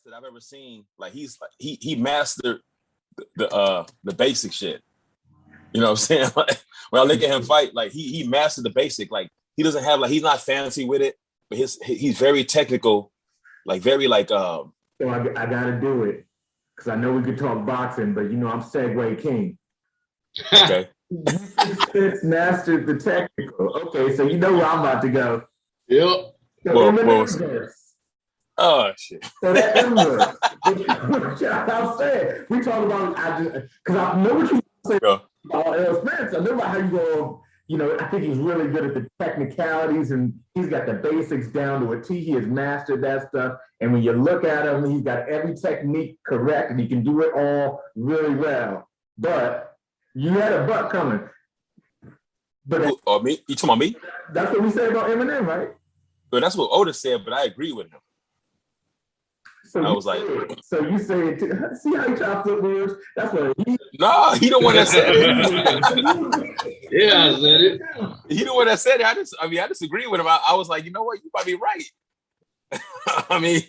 that I've ever seen. Like he mastered the basic shit. You know what I'm saying? Like when I look at him fight, like he mastered the basic. Like he doesn't have like he's not fancy with it, but he's very technical, like very like So I gotta do it because I know we could talk boxing, but you know I'm Segway King. Okay. It's mastered the technical. Okay, so you know where I'm about to go. Yep. So oh shit. So that inverse, which I'm saying, we talk about because I know what you say about Errol Spence. I know about how you go. You know, I think he's really good at the technicalities and he's got the basics down to a T. He has mastered that stuff. And when you look at him, he's got every technique correct and he can do it all really well. But you had a butt coming. But me? You talking about me? That's what we say about Eminem, right? But that's what Otis said, but I agree with him. So I was like, so you say, see how he chopped up words? That's what he. No, he the one that said it. Yeah, I said it. He the one that said it. I disagree with him. I was like, you know what? You might be right. I mean,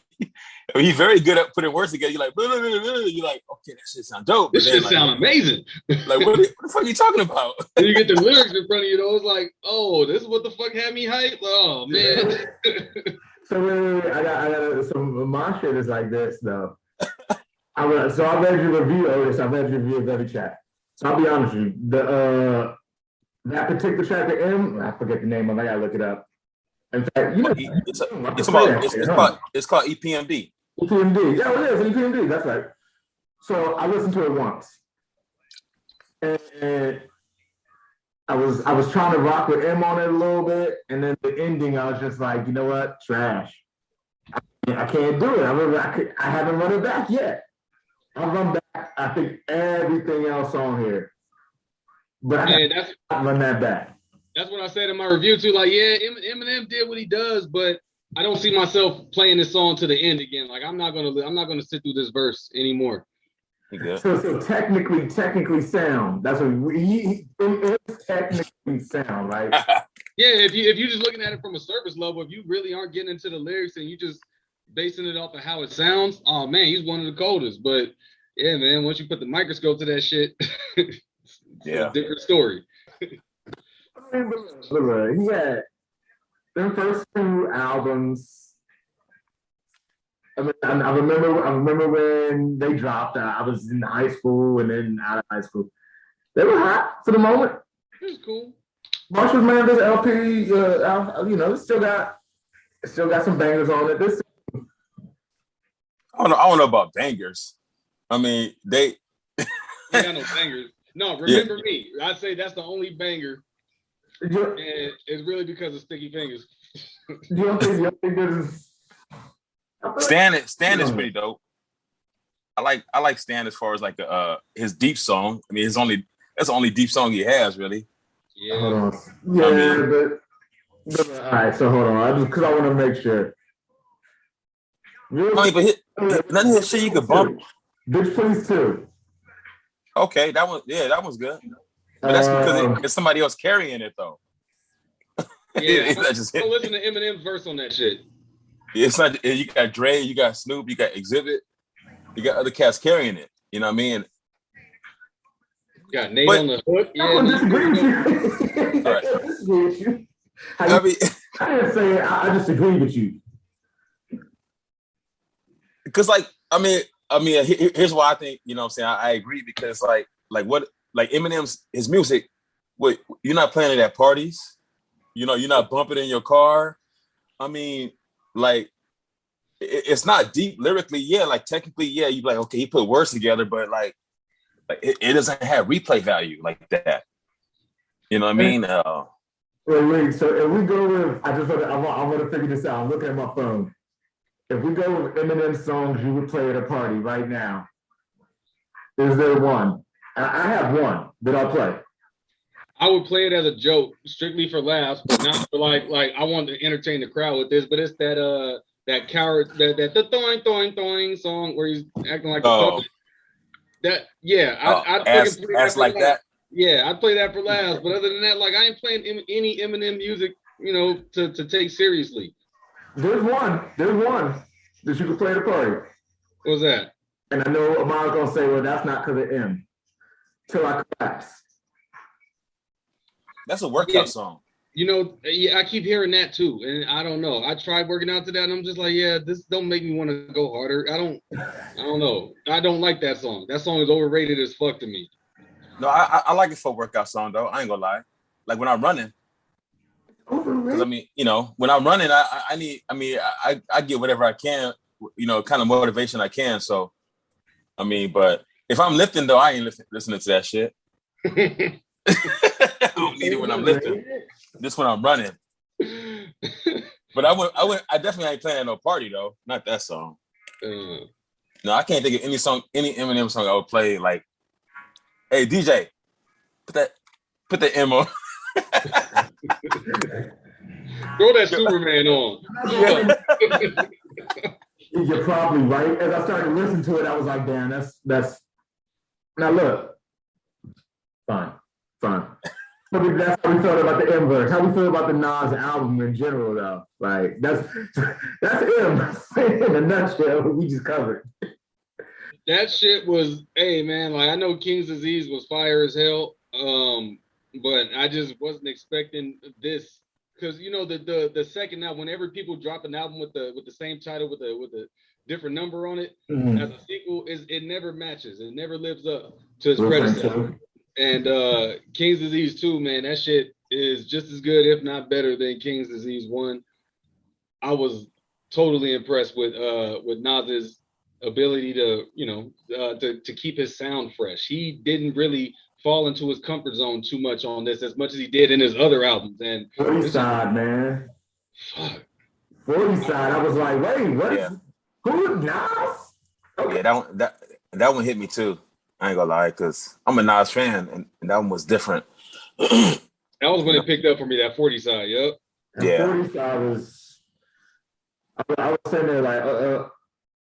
he's very good at putting words together. You're like, blah, blah, blah, blah. You're like, okay, that shit sound dope. This shit sound amazing. Like, what the fuck are you talking about? Then you get the lyrics in front of you, though. It's like, oh, this is what the fuck had me hyped? Oh, man. So I got some my shit is like this though. I read your review, Otis. I read your review of every track. So I'll be honest with you. That particular track of M, I forget the name of it. I gotta look it up. In fact, you know, it's called EPMD. EPMD, yeah, it is EPMD. That's right. So I listened to it once, and I was trying to rock with M on it a little bit, and then the ending, I was just like, you know what, trash. I can't do it. I haven't run it back yet. I'll run back. I think everything else on here, but I can't run that back. That's what I said in my review too. Like, yeah, Eminem did what he does, but I don't see myself playing this song to the end again. Like, I'm not gonna sit through this verse anymore. So technically sound. That's what he technically sound, right? Yeah, if you're just looking at it from a surface level, if you really aren't getting into the lyrics and you just basing it off of how it sounds, oh man, he's one of the coldest. But yeah, man, once you put the microscope to that shit, it's a different story. He had them first two albums. I mean, I remember when they dropped. I was in high school and then out of high school. They were hot for the moment. It was cool. Marshall Mathers LP, you know, still got some bangers on it. I don't know about bangers. I mean, they got no bangers. No, remember me. I'd say that's the only banger. And it's really because of Sticky Fingers. You don't think there's Stan is pretty dope. I like Stan as far as like his deep song. I mean, that's the only deep song he has, really. Yeah. Hold on. Yeah, but all right. So hold on. Because I want to make sure. Really? I mean, but none of his shit you could bump. Bitch Please too. Okay, that one's good. But that's because it's somebody else carrying it though. Yeah, don't listen to Eminem's verse on that shit. It's not. You got Dre, you got Snoop, you got Exhibit, you got other cats carrying it. You know what I mean? You got Nate on the hook. Yeah, I disagree with you. Right. I disagree with you. I didn't say I disagree with you. Because here's why I think, you know what I'm saying, I agree, because like Eminem's his music, you're not playing it at parties, you know, you're not bumping in your car. I mean, like it's not deep lyrically, yeah, like technically, yeah, you like, okay, he put words together, but like it doesn't have replay value like that. You know what I mean? Wait, so if we go with, I want to figure this out. I'm looking at my phone. If we go with Eminem songs you would play at a party right now, is there one? I have one that I'll play. I would play it as a joke, strictly for laughs, but not for like I want to entertain the crowd with this. But it's that coward that the toing toing toing song where he's acting like a puppet. That I'd play like that. Yeah, I'd play that for laughs. But other than that, like I ain't playing any Eminem music, you know, to take seriously. There's one that you can play at a party. What was that? And I know Amara's gonna say, well, that's not because of M. Till I collapse. That's a workout song. You know, yeah, I keep hearing that too, and I don't know. I tried working out to that, and I'm just like, yeah, this don't make me want to go harder. I don't know. I don't like that song. That song is overrated as fuck to me. No, I like it for a workout song though. I ain't gonna lie. Like when I'm running, because I mean, you know, when I'm running, I get whatever I can, you know, kind of motivation I can. So, I mean, but if I'm lifting though, I ain't listening to that shit. I don't need it when I'm lifting. Just when I'm running. But I definitely ain't playing at no party though. Not that song. No, I can't think of any Eminem song I would play. Like, hey DJ, put that M on. Throw that Superman on. You're probably right. As I started listening to it, I was like, damn, that's. Now look, fine. That's how we felt about the M verse. How we feel about the Nas album in general, though. Like that's M in a nutshell. We just covered. That shit was, hey man, like I know King's Disease was fire as hell, but I just wasn't expecting this because you know the second album, whenever people drop an album with the same title with a different number on it as a sequel, it never matches. It never lives up to its predecessor. And King's Disease 2, man, that shit is just as good, if not better, than King's Disease 1. I was totally impressed with Nas's ability to, you know, to keep his sound fresh. He didn't really fall into his comfort zone too much on this, as much as he did in his other albums. And 40 side, man. Fuck. 40 side. I was like, wait, what? Yeah. Who Nas? Okay. Yeah, that one hit me too. I ain't gonna lie, because I'm a Nas fan, and that one was different. That was when it picked up for me, that 40 side, yep. Yeah. 40 side was, I was sitting there like,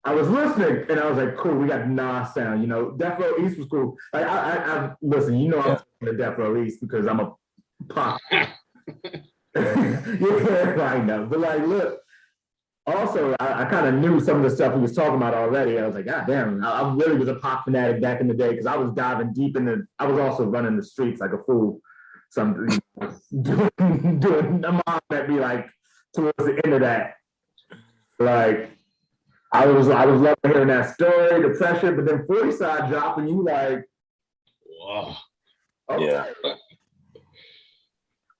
I was listening, and I was like, cool, we got Nas sound, you know. Death Row East was cool. Like, I listen, you know, I'm the Death Row East because I'm a pop. Yeah, I know. But like, look, also, I kind of knew some of the stuff we was talking about already. I was like, God damn, I really was a pop fanatic back in the day because I was diving deep into. I was also running the streets like a fool. Some doing a mom that be like towards the end of that. Like, I was loving hearing that story, the pressure, but then 40 side drop and you like, wow, okay.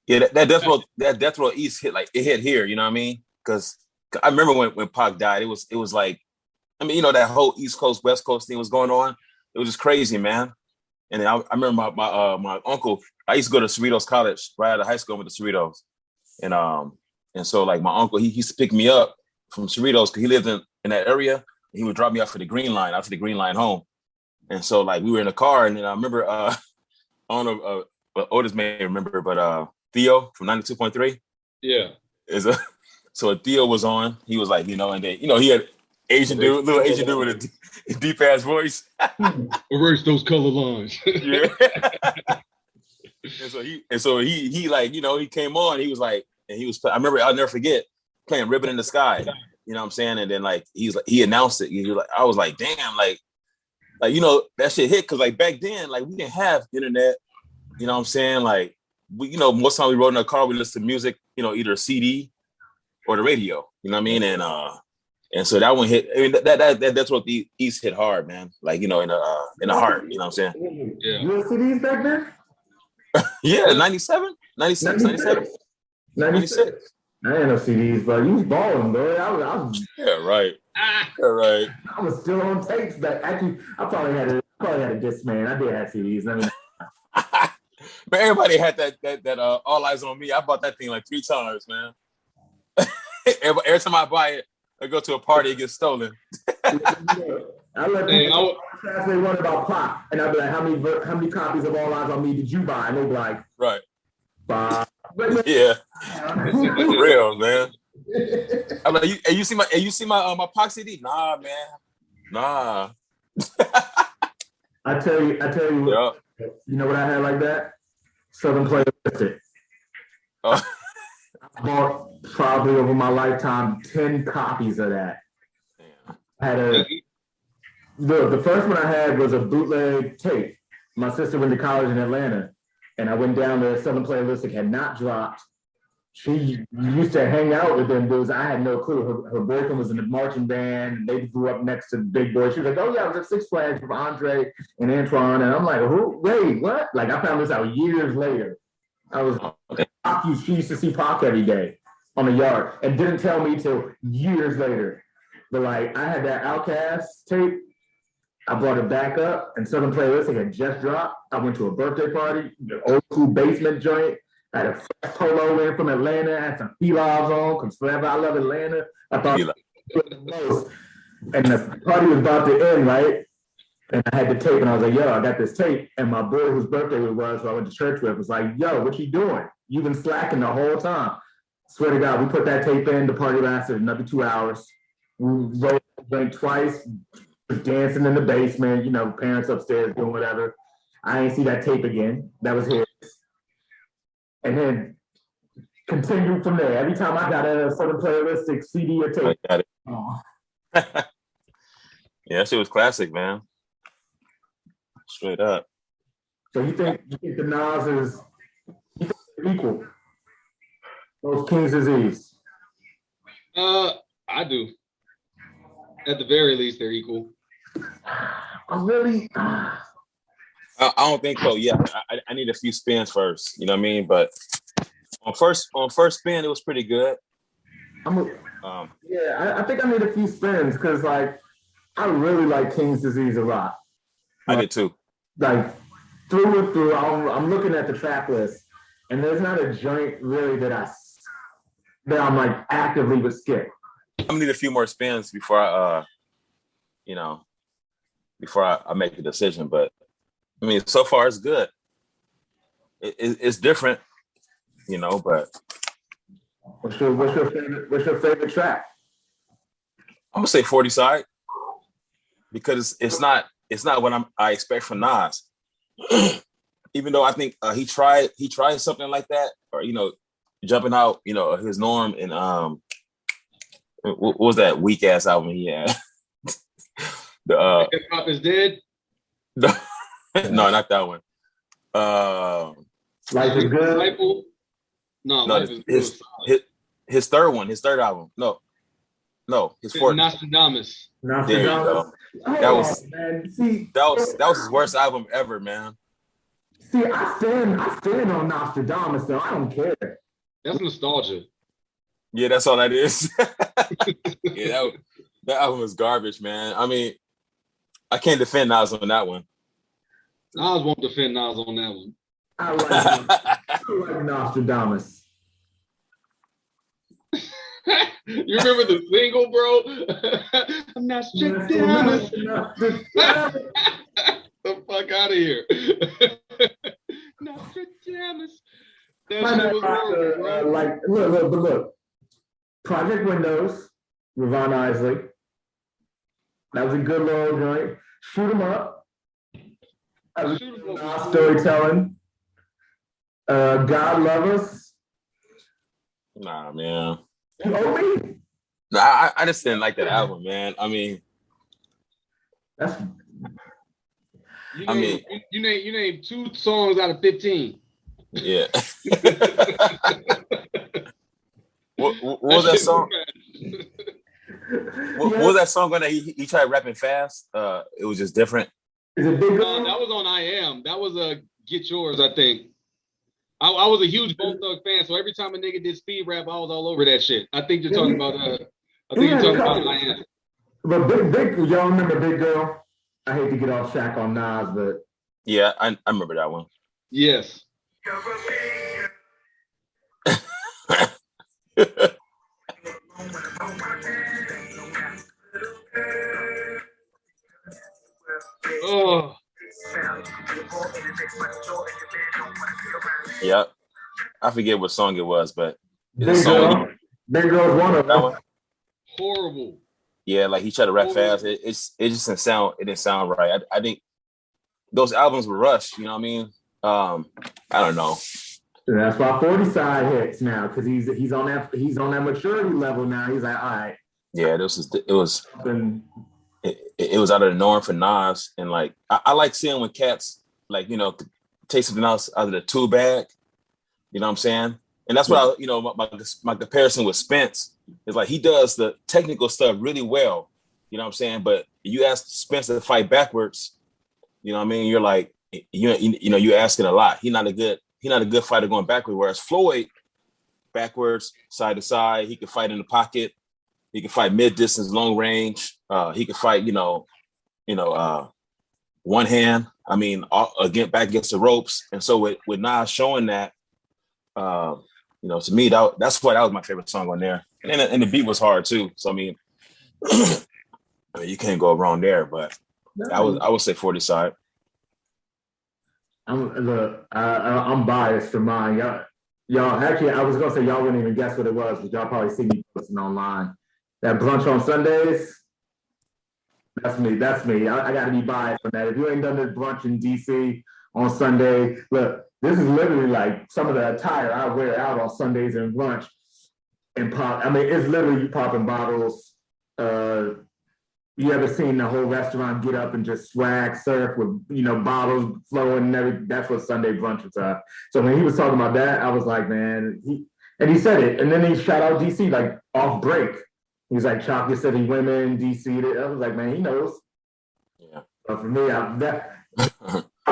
Yeah, that Death Row East hit here. You know what I mean? Because I remember when Pac died, it was like, I mean, you know, that whole East Coast, West Coast thing was going on. It was just crazy, man. And then I remember my uncle, I used to go to Cerritos College right out of high school with the Cerritos. And so like my uncle, he used to pick me up from Cerritos because he lived in that area. He would drop me off for the Green Line, out to the Green Line home. And so like we were in the car, and then I remember, I don't know, Otis may remember, but Theo from 92.3. Yeah. So Theo was on. He was like, you know, and then, you know, he had little Asian dude with a deep ass voice. Erase those color lines. Yeah. and so he like, you know, he came on. He was like, and he was. I remember, I'll never forget playing "Ribbon in the Sky." You know what I'm saying? And then like he announced it. I was like, damn, like you know, that shit hit because like back then, like we didn't have internet. You know what I'm saying? Like we, you know, most time we rode in a car, we listened to music, you know, either a CD or the radio. You know what I mean? And so that one hit. I mean, that's what the East hit hard, man. Like, you know, in the heart. You know what I'm saying? Yeah. You had CDs back then? Yeah, 97, 96, 97, 96. I ain't no CDs, but you was balling, bro. I was. Yeah, right. Yeah, right. I was still on tapes, but actually, I probably had a Discman. I did have CDs. I mean, but everybody had that All Eyes on Me. I bought that thing like 3 times, man. Every time I buy it, I go to a party, it gets stolen. I let people ask me one about Pop, and I'd be like, how many copies of All Eyes on Me did you buy? And they'd be like, right. 5. Yeah. For real, man. I'm like, you see my Pac CD? Nah, man. Nah. I tell you, yep. You know what I had like that? Southern Playalistic. I bought probably over my lifetime 10 copies of that. Damn. I had the first one I had was a bootleg tape. My sister went to college in Atlanta, and I went down there. Southern Playalistic had not dropped. She used to hang out with them dudes. I had no clue. Her boyfriend was in the marching band, and they grew up next to the big boy. She was like, "Oh yeah, I was at Six Flags with Andre and Antoine," and I'm like, "Who? Wait, what?" Like I found this out years later. I was she used to see Pac every day on the yard, and didn't tell me till years later. But like I had that Outkast tape. I brought it back up, and Southern Playalistic had just dropped. I went to a birthday party, the old school basement joint. I had a fresh polo in from Atlanta. I had some P-Lobs on, because forever I love Atlanta. I thought it was the most. And the party was about to end, right? And I had the tape, and I was like, yo, I got this tape. And my boy, whose birthday it was, who I went to church with, was like, yo, what you doing? You've been slacking the whole time. Swear to God, we put that tape in. The party lasted another 2 hours. We rolled the drink twice, dancing in the basement, you know, parents upstairs doing whatever. I ain't see that tape again. That was his. And then continued from there. Every time I got a Southern Playalistic CD or tape. I got it. Oh. Yeah, that shit was classic, man. Straight up. So you think the Nas is equal? Those King's Disease. I do. At the very least, they're equal. Oh, really? I don't think so. Yeah, I need a few spins first. You know what I mean? But on first spin, it was pretty good. I think I need a few spins because, like, I really like King's Disease a lot. I did too. Like through and through, I'm looking at the track list, and there's not a joint really that I'm like actively would skip. I'm gonna need a few more spins before I make a decision. But I mean, so far it's good. It's different, you know. But what's your favorite track? I'm gonna say 40 side because it's not what I expect from Nas. Even though I think he tried something like that, or you know, jumping out, you know, his norm and what was that weak ass album he had? Hip Hop Is Dead. No, not that one. Life Is Good. No, his third album. No, his fourth. Nostradamus. There you go. That was his worst album ever, man. See, I stand on Nostradamus, though. I don't care. That's nostalgia. Yeah, that's all that is. Yeah, that album was garbage, man. I mean, I can't defend Nas on that one. Nas won't defend Nas on that one. I like Nostradamus. You remember the single, bro? I'm Nostradamus. The fuck out of here. Nostradamus. That shit was horrible, bro. Look. Project Windows, Ravon Isley. That was a good little joint. Shoot 'em up. Storytelling. God Love Us. Nah, man. You owe me? Nah, I just didn't like that album, man. I mean, you named 2 songs out of 15. Yeah. What was that song? What was that song when he tried rapping fast? It was just different. Is it Big Girl? That was on I Am. That was a Get Yours, I think. I was a huge Bone Thug fan, so every time a nigga did speed rap, I was all over that shit. I think you're talking about I Am. But Big y'all remember Big Girl? I hate to get off track on Nas, but yeah, I remember that one. Yes. Oh. Yep. I forget what song it was, but Big Girl's one of them. Horrible. Yeah, like he tried to rap fast. It just didn't sound. It didn't sound right. I think those albums were rushed. You know what I mean? I don't know. That's why 40 side hits now, because he's on that maturity level now. He's like, all right. Yeah, it was it was out of the norm for Nas, and like I like seeing when cats like take something else out of the tool bag. You know what I'm saying? And that's what my comparison with Spence is like he does the technical stuff really well. You know what I'm saying? But you ask Spence to fight backwards, you know what I mean? You're like you're asking a lot. He's not a good fighter going backwards. Whereas Floyd, backwards, side to side, he can fight in the pocket. He can fight mid distance, long range. He can fight one hand. I mean, back against the ropes. And so with Nas showing that. To me, that's why that was my favorite song on there, and the beat was hard too. So I mean, you can't go wrong there. But I would say 40 side. I'm biased for mine. Y'all actually, I was gonna say y'all wouldn't even guess what it was, but y'all probably see me posting online. That brunch on Sundays. That's me. I got to be biased on that. If you ain't done this brunch in DC on Sunday, look. This is literally like some of the attire I wear out on Sundays and brunch and pop. I mean, it's literally you popping bottles. You ever seen the whole restaurant get up and just swag surf with, bottles flowing and everything? That's what Sunday brunches are. So when he was talking about that, I was like, man, he said it. And then he shout out DC like off break. He's like Chocolate City Women, DC. I was like, man, he knows. Yeah. But for me,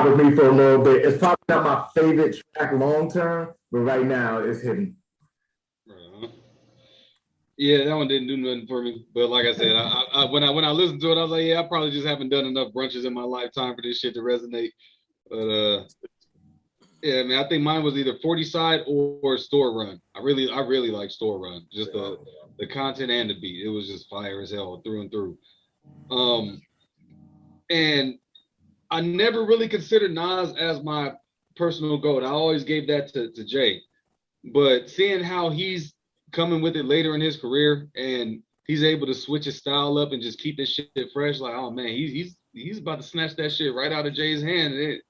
with me for a little bit. It's probably not my favorite track long term, but right now it's hidden. Yeah, that one didn't do nothing for me. But like I said, I when I listened to it, I was like, yeah, I probably just haven't done enough brunches in my lifetime for this shit to resonate. But yeah, man, I think mine was either 40 side or store run. I really like store run. Just the content and the beat. It was just fire as hell through and through. And I never really considered Nas as my personal GOAT. I always gave that to Jay. But seeing how he's coming with it later in his career and he's able to switch his style up and just keep this shit fresh, like, oh man, he's about to snatch that shit right out of Jay's hand. And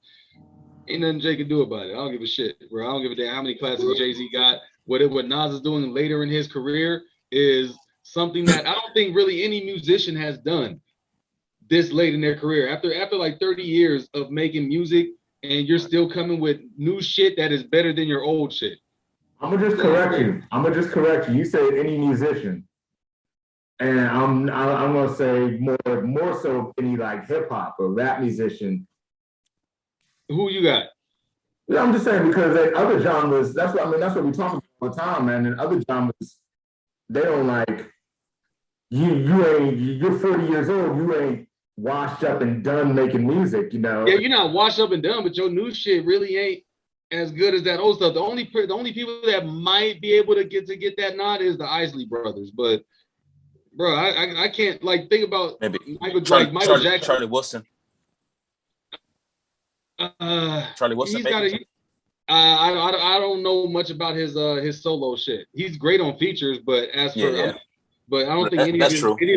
ain't nothing Jay can do about it. I don't give a shit, bro. I don't give a damn how many classics Jay-Z got. What Nas is doing later in his career is something that I don't think really any musician has done this late in their career. After like 30 years of making music and you're still coming with new shit that is better than your old shit. I'm gonna just correct you. You said any musician. And I'm gonna say more so any like hip hop or rap musician. Who you got? Yeah, I'm just saying because other genres, that's what we talk about all the time, man. And other genres, they don't like you're 40 years old, you ain't washed up and done making music, Yeah, you're not washed up and done, but your new shit really ain't as good as that old stuff. The only people that might be able to get that nod is the Isley Brothers. But bro, I can't like think about maybe Michael Jackson. Charlie Wilson. Charlie Wilson. I don't know much about his solo shit. He's great on features, but but I don't think any of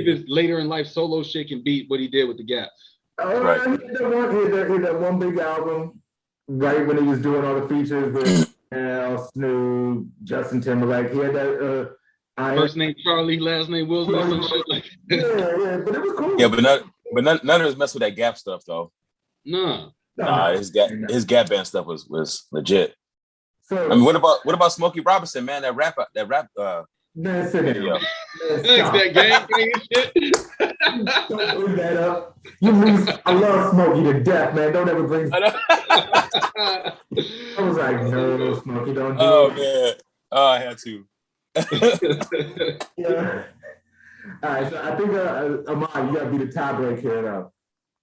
his later in life solo shit can beat what he did with the Gap. Right. He had that one big album right when he was doing all the features with Snoop, Justin Timberlake. He had that first name Charlie, last name Wilson, or some shit like that. Yeah, but it was cool. Yeah, but none of us mess with that Gap stuff though. No. His Gap band stuff was legit. So I mean, what about Smokey Robinson, man? That rap man, sit down. That gang shit. Don't bring that up. I love Smokey to death, man. Don't ever bring I was like, no, Smokey, don't do it. Oh man. Oh, I had to. Yeah. All right, so I think Amar, you gotta be the tiebreak here though.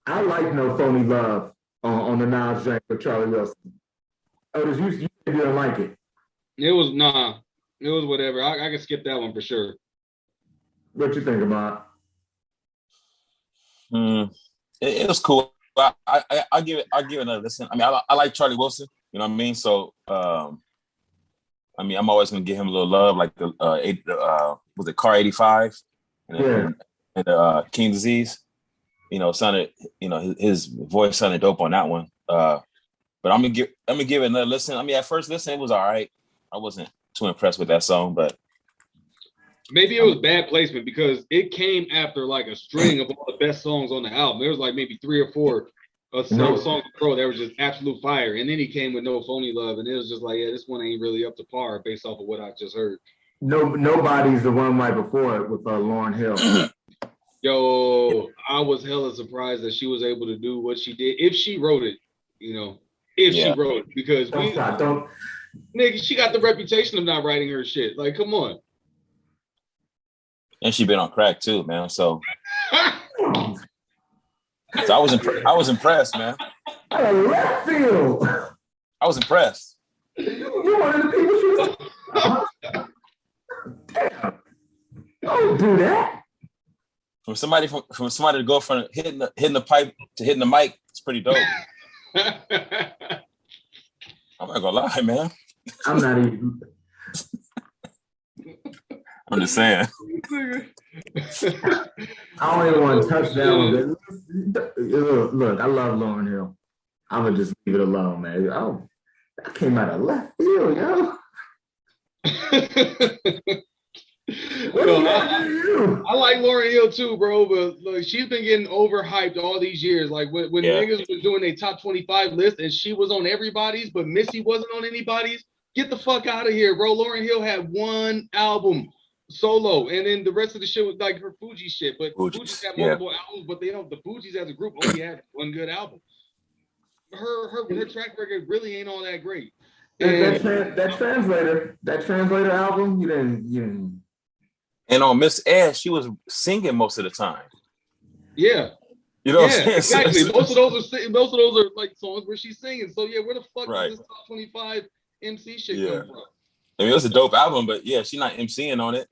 I like No Phony Love on the Nas joint with Charlie Wilson. Otis, you didn't like it. It was whatever. I can skip that one for sure. What you think about? It was cool. I'll give it another listen. I mean, I like Charlie Wilson. You know what I mean? So, I mean, I'm always gonna give him a little love, like the was it Car 85 and King Disease. Sounded, his voice sounded dope on that one. But I'm gonna give it another listen. I mean, at first listen, it was all right. I wasn't too impressed with that song, but Maybe it was bad placement because it came after like a string of all the best songs on the album. There was like maybe 3 or 4 songs in Pro that were just absolute fire. And then he came with No Phony Love, and it was just like, yeah, this one ain't really up to par based off of what I just heard. Nobody's the one right before it with Lauryn Hill. Yo, I was hella surprised that she was able to do what she did. If she wrote it, she wrote it. Because nigga, she got the reputation of not writing her shit. Like, come on. And she been on crack too, man. So I was impressed, man. Out of left field. I was impressed. You one of the people she was. Damn. Don't do that. From somebody to go from hitting the pipe to hitting the mic, it's pretty dope. I'm not gonna lie, man. I'm not even. I'm just saying. I don't even want to touch that one. Look, I love Lauryn Hill. I'm gonna just leave it alone, man. Oh, that came out of left field, yo. I like Lauryn Hill too, bro, but look, she's been getting overhyped all these years. Like when niggas was doing a top 25 list and she was on everybody's, but Missy wasn't on anybody's. Get the fuck out of here, bro. Lauryn Hill had one album solo, and then the rest of the shit was like her Fuji shit. But Fuji's had multiple albums, but they don't. The Fugees as a group only had one good album. Her track record really ain't all that great. And that translator album, you didn't. And on Miss Ash, she was singing most of the time. Yeah. You know what I'm saying? Exactly. Most of those are like songs where she's singing. So yeah, where the fuck is this top 25 MC shit come from? I mean, it was a dope album, but yeah, she's not MCing on it.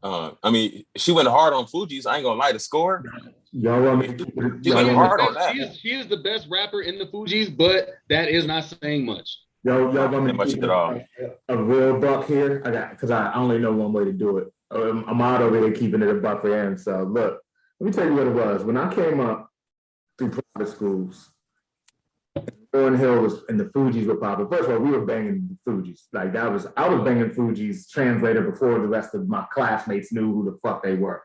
I mean, she went hard on Fugees. I ain't gonna lie, the score. Y'all want me? She went hard on that. She is the best rapper in the Fugees, but that is not saying much. Y'all want me much at all. A real buck here? Because I only know one way to do it. I'm out over here keeping it a buck for him. So look, let me tell you what it was. When I came up through private schools, Lauryn Hill was and the Fugees were popular. First of all, we were banging the Fugees. Like I was banging Fugees translator before the rest of my classmates knew who the fuck they were.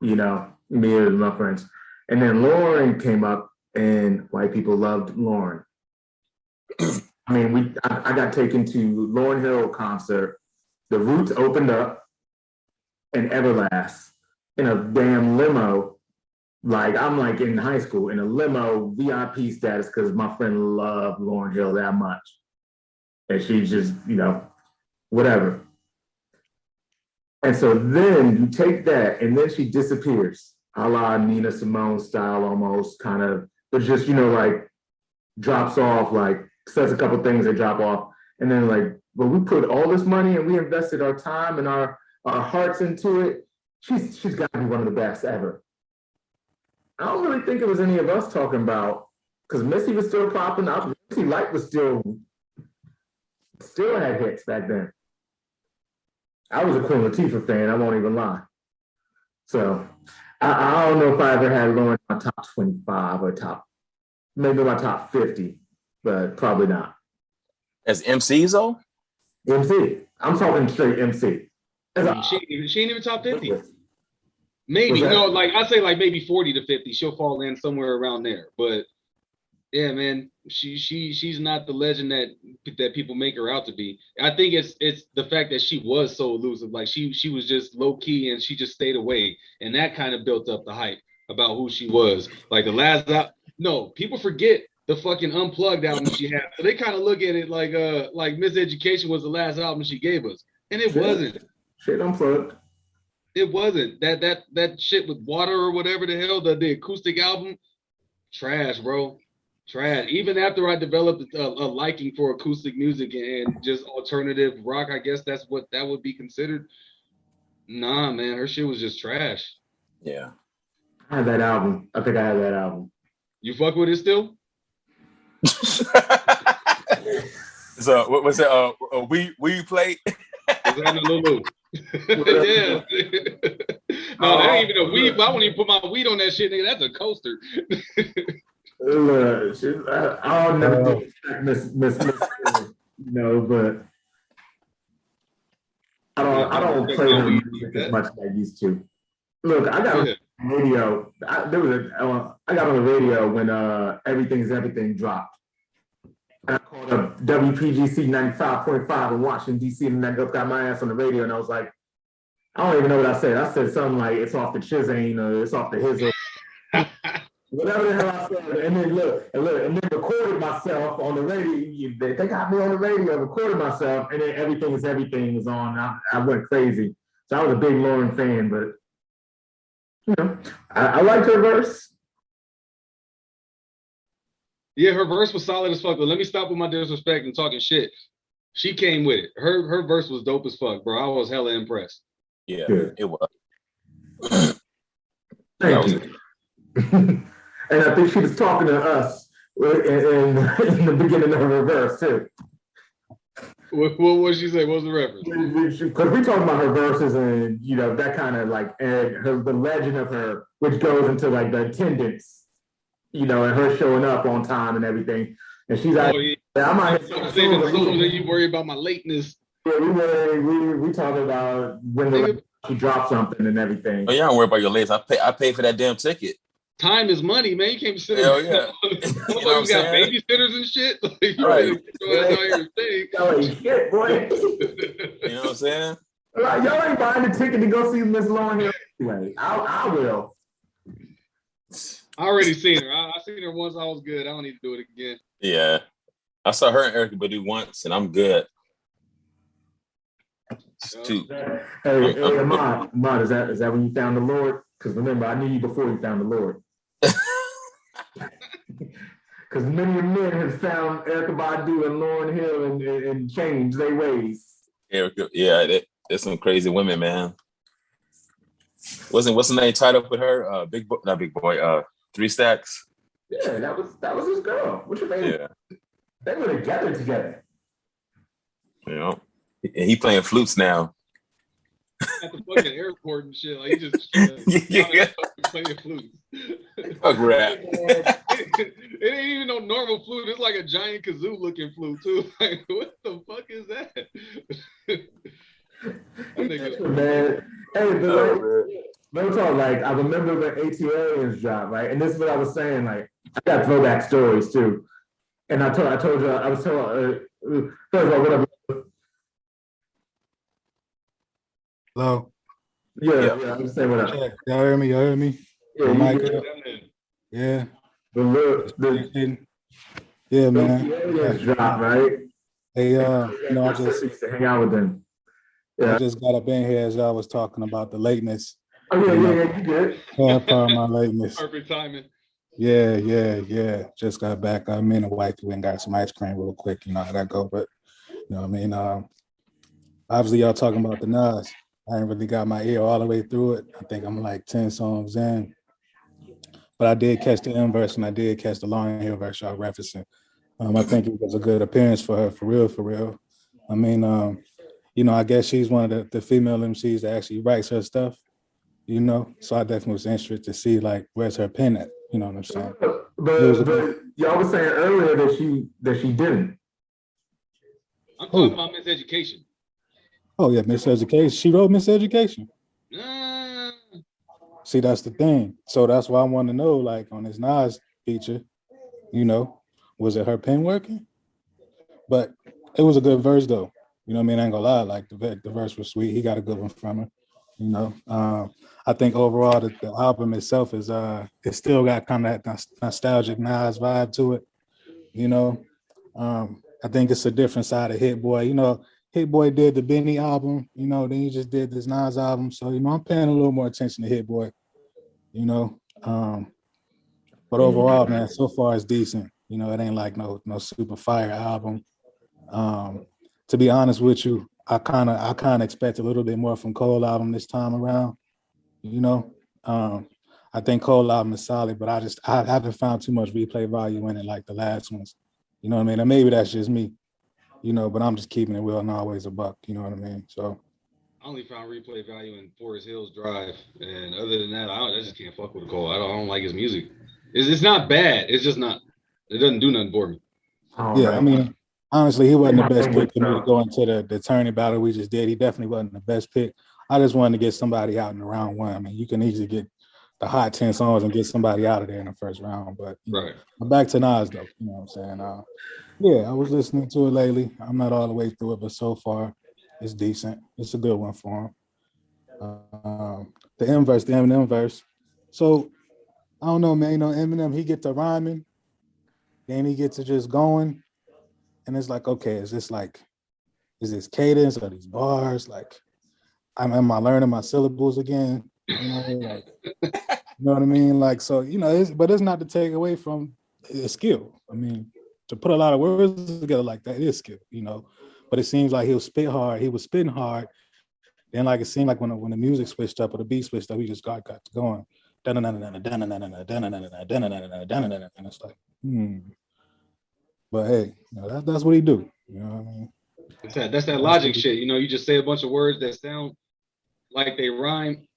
You know, me and my friends. And then Lauryn came up, and white people loved Lauryn. I mean, I got taken to Lauryn Hill concert. The Roots opened up, and Everlast in a damn limo. Like I'm like in high school in a limo VIP status because my friend loved Lauryn Hill that much. And she's just, whatever. And so then you take that and then she disappears, a la Nina Simone style almost kind of, but just, like drops off, like says a couple things and drop off. And then like, but we put all this money and we invested our time and our hearts into it. She's got to be one of the best ever. I don't really think it was any of us talking about, because Missy was still popping up. Missy Light was still had hits back then. I was a Queen Latifah fan, I won't even lie. So I don't know if I ever had Lauryn in my top 25 or maybe my top 50, but probably not. As MCs though? MC. I'm talking straight MC. She ain't even top 50. Maybe like I'd say like maybe 40 to 50. She'll fall in somewhere around there. But yeah, man, she's not the legend that people make her out to be. I think it's the fact that she was so elusive. Like she was just low key and she just stayed away, and that kind of built up the hype about who she was. Like the last people forget the fucking Unplugged album she had. So they kind of look at it like Miseducation was the last album she gave us, and it wasn't. Shit Unplugged. It wasn't. That shit with Water or whatever the hell, the acoustic album, trash, bro. Trash. Even after I developed a liking for acoustic music and just alternative rock, I guess that's what that would be considered. Nah, man, her shit was just trash. Yeah. I had that album. I think I had that album. You fuck with it still? So what was it? We played? Is that a Lulu? Yeah. No, that ain't even a weed. I won't even put my weed on that shit, nigga. That's a coaster. I'll never do Miss, but I don't play her music as much as I used to. Look, I got on the radio. I got on the radio when Everything dropped. And I called up WPGC 95.5 in Washington, D.C. and I got my ass on the radio and I was like, I don't even know what I said. I said something like it's off the Chizane or it's off the Hizzle. Whatever the hell I said. And then and then recorded myself on the radio. They got me on the radio, recorded myself, and then Everything was on. I went crazy. So I was a big Lauren fan, but you know, I liked her verse. Yeah, her verse was solid as fuck. But let me stop with my disrespect and talking shit. She came with it. Her verse was dope as fuck, bro. I was hella impressed. Yeah, it was. Thank you. And I think she was talking to us in the beginning of her verse too. What she say? What was the reference? Because we talking about her verses and you know that kind of like the legend of her, which goes into like the attendance, you know, and her showing up on time and everything. And she's like, I might saying that you worry about my lateness. Yeah, we talking about when she dropped something and everything. Oh, you don't worry about your lateness. I pay for that damn ticket. Time is money, man. You can't sit Hell yeah. You know got babysitters and shit. Like, right. Shit, boy. You know what I'm saying? Like, y'all ain't buying the ticket to go see Miss Lauren Hill anyway. I will. I already seen her. I seen her once. I was good. I don't need to do it again. Yeah. I saw her and Erykah Badu once, and I'm good. Hey, Ahmad, is that when you found the Lord? Because remember, I knew you before you found the Lord. Because many men have found Erykah Badu and Lauryn Hill and changed their ways. Yeah, there's some crazy women, man. What's the name tied up with her? Not Big Boy. 3 Stacks. Yeah, that was his girl. What you mean? Yeah, they were together. You know, and he playing flutes now. At the fucking airport and shit, like he just playing flutes. Fuck rap. It ain't even no normal flute. It's like a giant kazoo looking flute too. Like, what the fuck is that? Man, hey, no talk. Like I remember when ATLiens dropped, right? And this is what I was saying. Like I got throwback stories too. And I told you, I was telling. First of all, whatever. Hello. Yeah. I'm just saying what up. Y'all hear me? Yeah, yeah. Yeah, man. Yeah, drop, right? Hey, I just used to hang out with them. Yeah. I just got up in here as y'all was talking about the lateness. Oh yeah, you good? Yeah, part of my lateness. Perfect timing. Yeah. Just got back. Me and the wife went and got some ice cream real quick. You know, I gotta go, but you know what I mean? Obviously y'all talking about the Nas. I ain't really got my ear all the way through it. I think I'm like 10 songs in. But I did catch the M verse and I did catch the Lauryn Hill verse y'all referencing. I think it was a good appearance for her, for real. I mean, you know, I guess she's one of the female MCs that actually writes her stuff, you know? So I definitely was interested to see like, where's her pen at? You know what I'm saying? But y'all was saying earlier that she didn't. I'm talking about Miseducation. Oh yeah, Miseducation. She wrote Miseducation. See, that's the thing. So that's why I want to know, like on this Nas feature, you know, was it her pen working? But it was a good verse though. You know what I mean? I ain't gonna lie, like the verse was sweet. He got a good one from her. You know, I think overall the album itself is it still got kind of that nostalgic Nas vibe to it. You know, I think it's a different side of Hit Boy. You know, Hit Boy did the Benny album, you know, then he just did this Nas album. So, you know, I'm paying a little more attention to Hit Boy, you know. But overall, man, so far it's decent. You know, it ain't like no super fire album. To be honest with you, I kind of expect a little bit more from Cole album this time around. You know, I think Cole album is solid, but I haven't found too much replay value in it like the last ones. You know what I mean? And maybe that's just me. You know, but I'm just keeping it real and always a buck. You know what I mean? So I only found replay value in Forest Hills Drive, and other than that, I just can't fuck with Cole. I don't like his music. It's not bad. It's just not. It doesn't do nothing for me. Yeah, I mean, Honestly, he wasn't the best pick for me to go into the tourney battle we just did. He definitely wasn't the best pick. I just wanted to get somebody out in the round one. I mean, you can easily get the hot 10 songs and get somebody out of there in the first round. But right. Back to Nas, though. You know what I'm saying? Yeah, I was listening to it lately. I'm not all the way through it, but so far, it's decent. It's a good one for him. The Eminem verse. So, I don't know, man. You know, Eminem, he gets to rhyming. Then he gets to just going. And it's like, okay, is this cadence or these bars? Like, am I learning my syllables again? You know, you know what I mean? Like, so, but it's not to take away from his skill. I mean, to put a lot of words together like that is skill, But it seems like he'll spit hard. He was spitting hard. Then, like, it seemed like when the music switched up or the beat switched up, he just got going. And it's like, But hey, that's what he do. You know what I mean? That's that logic shit. You just say a bunch of words that sound like they rhyme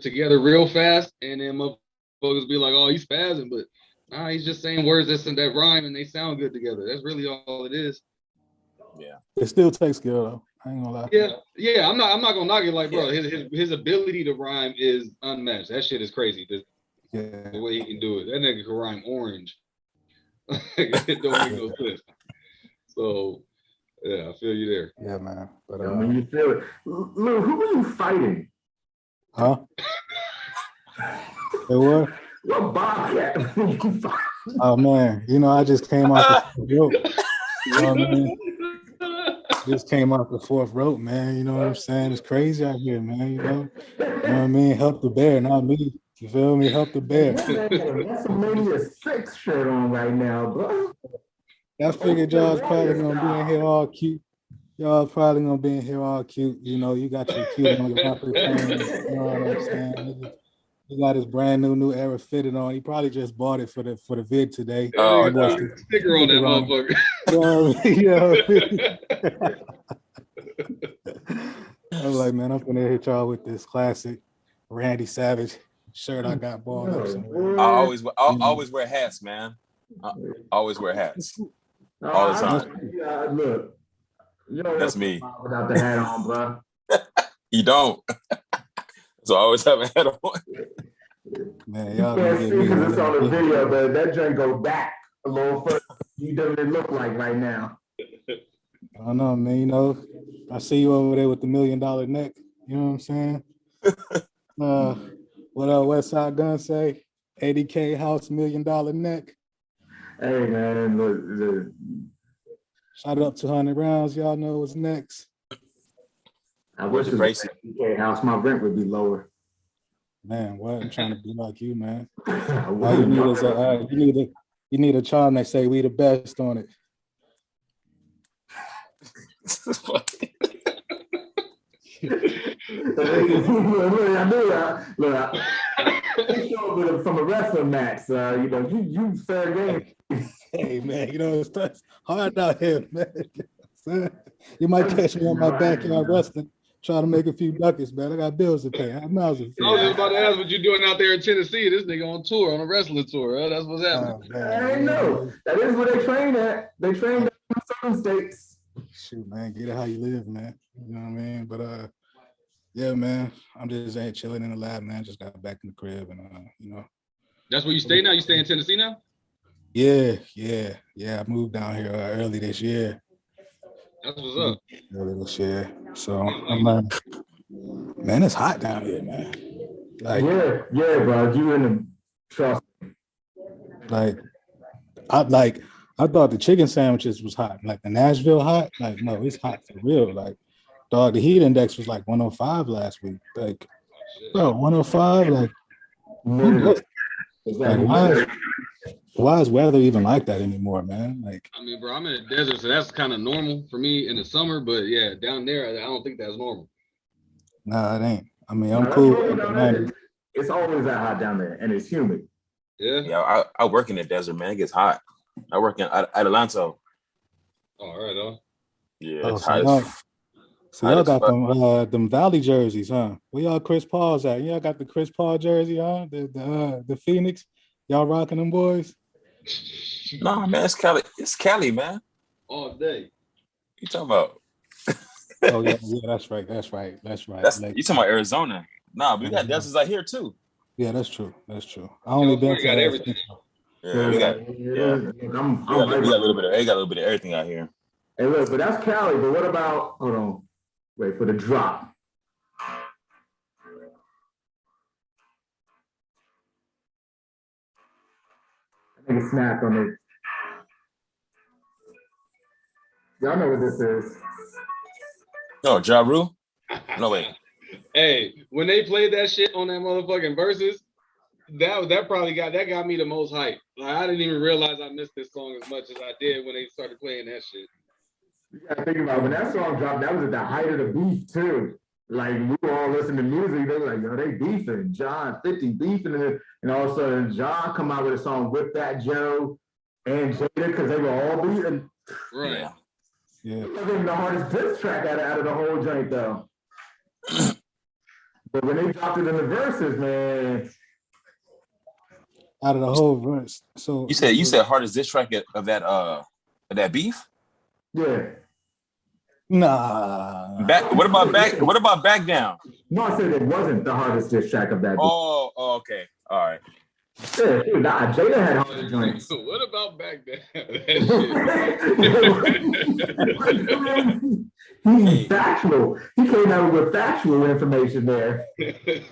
together real fast, and then motherfuckers be like, "Oh, he's spazzing," but nah, he's just saying words that rhyme and they sound good together. That's really all it is. Yeah, it still takes skill though. I ain't gonna lie. Yeah. I'm not gonna knock it. Like, bro, his ability to rhyme is unmatched. That shit is crazy. The way he can do it. That nigga can rhyme orange. It don't make no sense. So, yeah, I feel you there. Yeah, man. But when you feel it, Lou, who are you fighting? Huh? It what? What bobcat? Oh man, I just came off the rope. You know what I mean? Just came off the fourth rope, man. You know what I'm saying? It's crazy out here, man. You know what I mean? Help the bear, not me. You feel me? Help the bear. That's a Mania 6 shirt on right now, bro. I figured y'all's probably gonna be in here all cute. Y'all probably gonna be in here all cute. You got your cute on your rapper phone. You know what I'm saying? He got his brand new era fitted on. He probably just bought it for the vid today. Oh, sticker on that motherfucker. I'm like, man, I'm gonna hit y'all with this classic Randy Savage shirt I got bought up somewhere. I always wear hats, man. I always wear hats all the time. Look, that's me. Without the hat on, bro. You don't. So I always have a hat on. Man, y'all can't see because it's on the video, but that joint go back a little further. You doesn't look like right now. I don't know, man. I see you over there with the $1 million neck. You know what I'm saying? What West Side Gun say? WKHH $1 million neck. Hey, man, look. Shot up 200 rounds. Y'all know what's next. I wish it was WKHH. My rent would be lower. Man, what? I'm trying to be like you, man. All you need is you need a charm that say we the best on it. Look, from a wrestling match, you fair game. Hey man, it's hard out here, man. You might catch me on my backyard wrestling, trying to make a few buckets, man. I got bills to pay. I was just about to ask what you're doing out there in Tennessee. This nigga on tour, on a wrestling tour. Huh? That's what's happening. I ain't know. That is where they train at. They train at certain states. Shoot, man, get it how you live, man. You know what I mean? But yeah, man, I'm just chilling in the lab, man. Just got back in the crib, and That's where you stay now. You stay in Tennessee now? Yeah. I moved down here early this year. That's what's up. Early this year. So I'm man, it's hot down here, man. Like, yeah, bro. You in the trust. I thought the chicken sandwiches was hot, like the Nashville hot. Like, no, it's hot for real. Like, dog, the heat index was like 105 last week. Like, bro, 105. Like, why is weather even like that anymore, man? Like, I mean, bro, I'm in the desert, so that's kind of normal for me in the summer. But yeah, down there, I don't think that's normal. Nah, it ain't. I mean, I'm cool. It's always that hot down there, and it's humid. Yeah. I work in the desert, man. It gets hot. I work in Atlanta. Oh, all right, Yeah, it's hot. So y'all got them Valley jerseys, huh? Where y'all Chris Paul's at? Y'all got the Chris Paul jersey, huh? The Phoenix. Y'all rocking them boys? No, man, it's Cali, man. all day. You talking about? Oh yeah, that's right. You talking about Arizona? Nah, but we got deserts out here too. Yeah, that's true. I only been to everything. Yeah, we got a little bit of everything out here. Hey, look, but that's Cali. But what about? Hold on, wait for the drop. I think it snapped on it. Y'all know what this is. No, Ja Rule? No, wait. Hey, when they played that shit on that motherfucking verses, that probably got me the most hype. Like I didn't even realize I missed this song as much as I did when they started playing that shit. You gotta think about it. When that song dropped, that was at the height of the beef too. Like we were all listening to music, they were like, yo, they beefing. John 50 beefing, and all of a sudden John come out with a song with Fat Joe and Jada because they were all beefing. Right. Yeah. It wasn't the hardest diss track out of the whole joint though. But when they dropped it in the verses, man. Out of the whole verse. So you said hardest diss track of that beef? Yeah. Nah. What about back down? No, I said it wasn't the hardest diss track of that beef. Oh, okay. All right. Yeah, dude, Jada had harder joints. What about back then? He's factual. He came out with factual information there.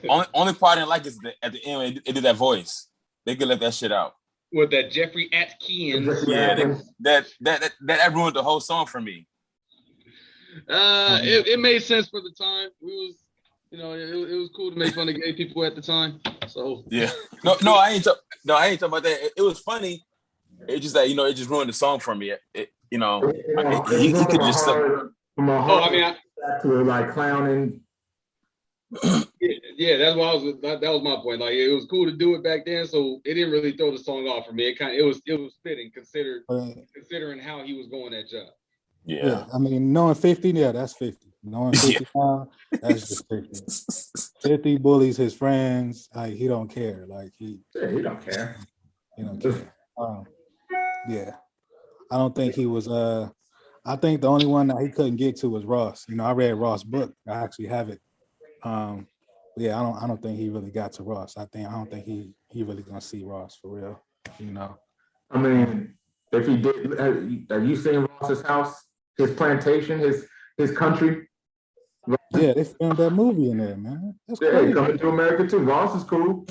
Only part I didn't like is at the end it did that voice. They could let that shit out. With that Jeffrey Atkins. Yeah, that ruined the whole song for me. It made sense for the time. It was cool to make fun of gay people at the time. So yeah, no, I ain't talking about that. It was funny. It's just that it just ruined the song for me. He could just. Back to like clowning. Yeah, that was my point. Like it was cool to do it back then, so it didn't really throw the song off for me. It was fitting considering how he was going that job. Yeah. I mean, knowing 50, that's 50. Knowing 55, that's just 50. 50 bullies his friends. Like he don't care. Like he don't care. He don't care. Yeah. I don't think he was. I think the only one that he couldn't get to was Ross. I read Ross' book. I actually have it. Yeah, I don't think he really got to Ross. I don't think he really gonna see Ross for real. I mean, if he did, have you seen Ross's house, his plantation, his country? Yeah, they filmed that movie in there, man. That's crazy. Coming to America too. Ross is cool.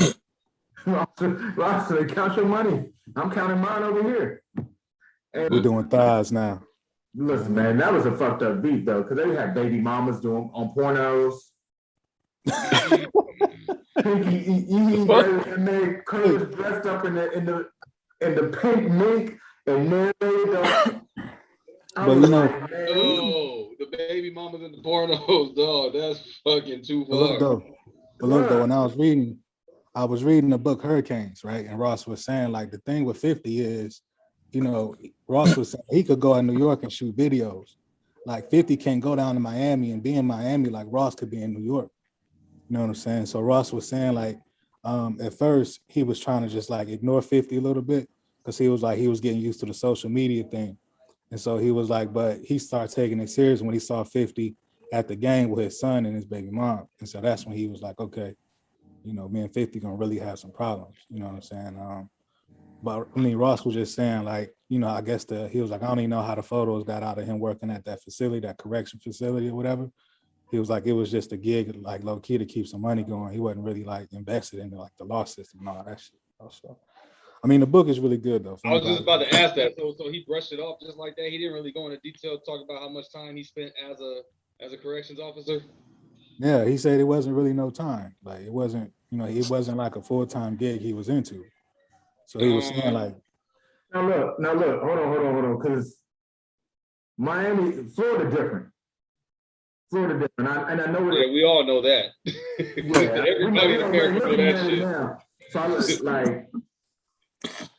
Ross, count your money. I'm counting mine over here. And we're doing thighs now. Listen, man, that was a fucked up beat though, because they had baby mamas doing on pornos. Pinky and they Curtis dressed up in the pink mink and married. The baby mamas and the pornos, dog. That's fucking too far. But look though, when I was reading the book Hurricanes, right? And Ross was saying like the thing with 50 is, Ross was saying he could go to New York and shoot videos. Like 50 can't go down to Miami and be in Miami like Ross could be in New York. You know what I'm saying? So Ross was saying like, at first he was trying to just like ignore 50 a little bit because he was getting used to the social media thing. And so he was like, but he started taking it serious when he saw 50 at the game with his son and his baby mom. And so that's when he was like, okay, me and 50 gonna really have some problems. You know what I'm saying? But I mean, Ross was just saying like, I guess he was like, I don't even know how the photos got out of him working at that facility, that correction facility or whatever. He was like, it was just a gig, like low key to keep some money going. He wasn't really like invested into like the law system and all that shit. So, I mean, the book is really good though. I was just about to ask that. So he brushed it off just like that. He didn't really go into detail to talk about how much time he spent as a corrections officer. Yeah, he said it wasn't really no time. Like it wasn't, it wasn't like a full-time gig he was into. So he was saying like, now look, hold on, because Florida different. And I know it. Yeah, we all know that. Yeah, everybody's American know that shit. Now. So I was like,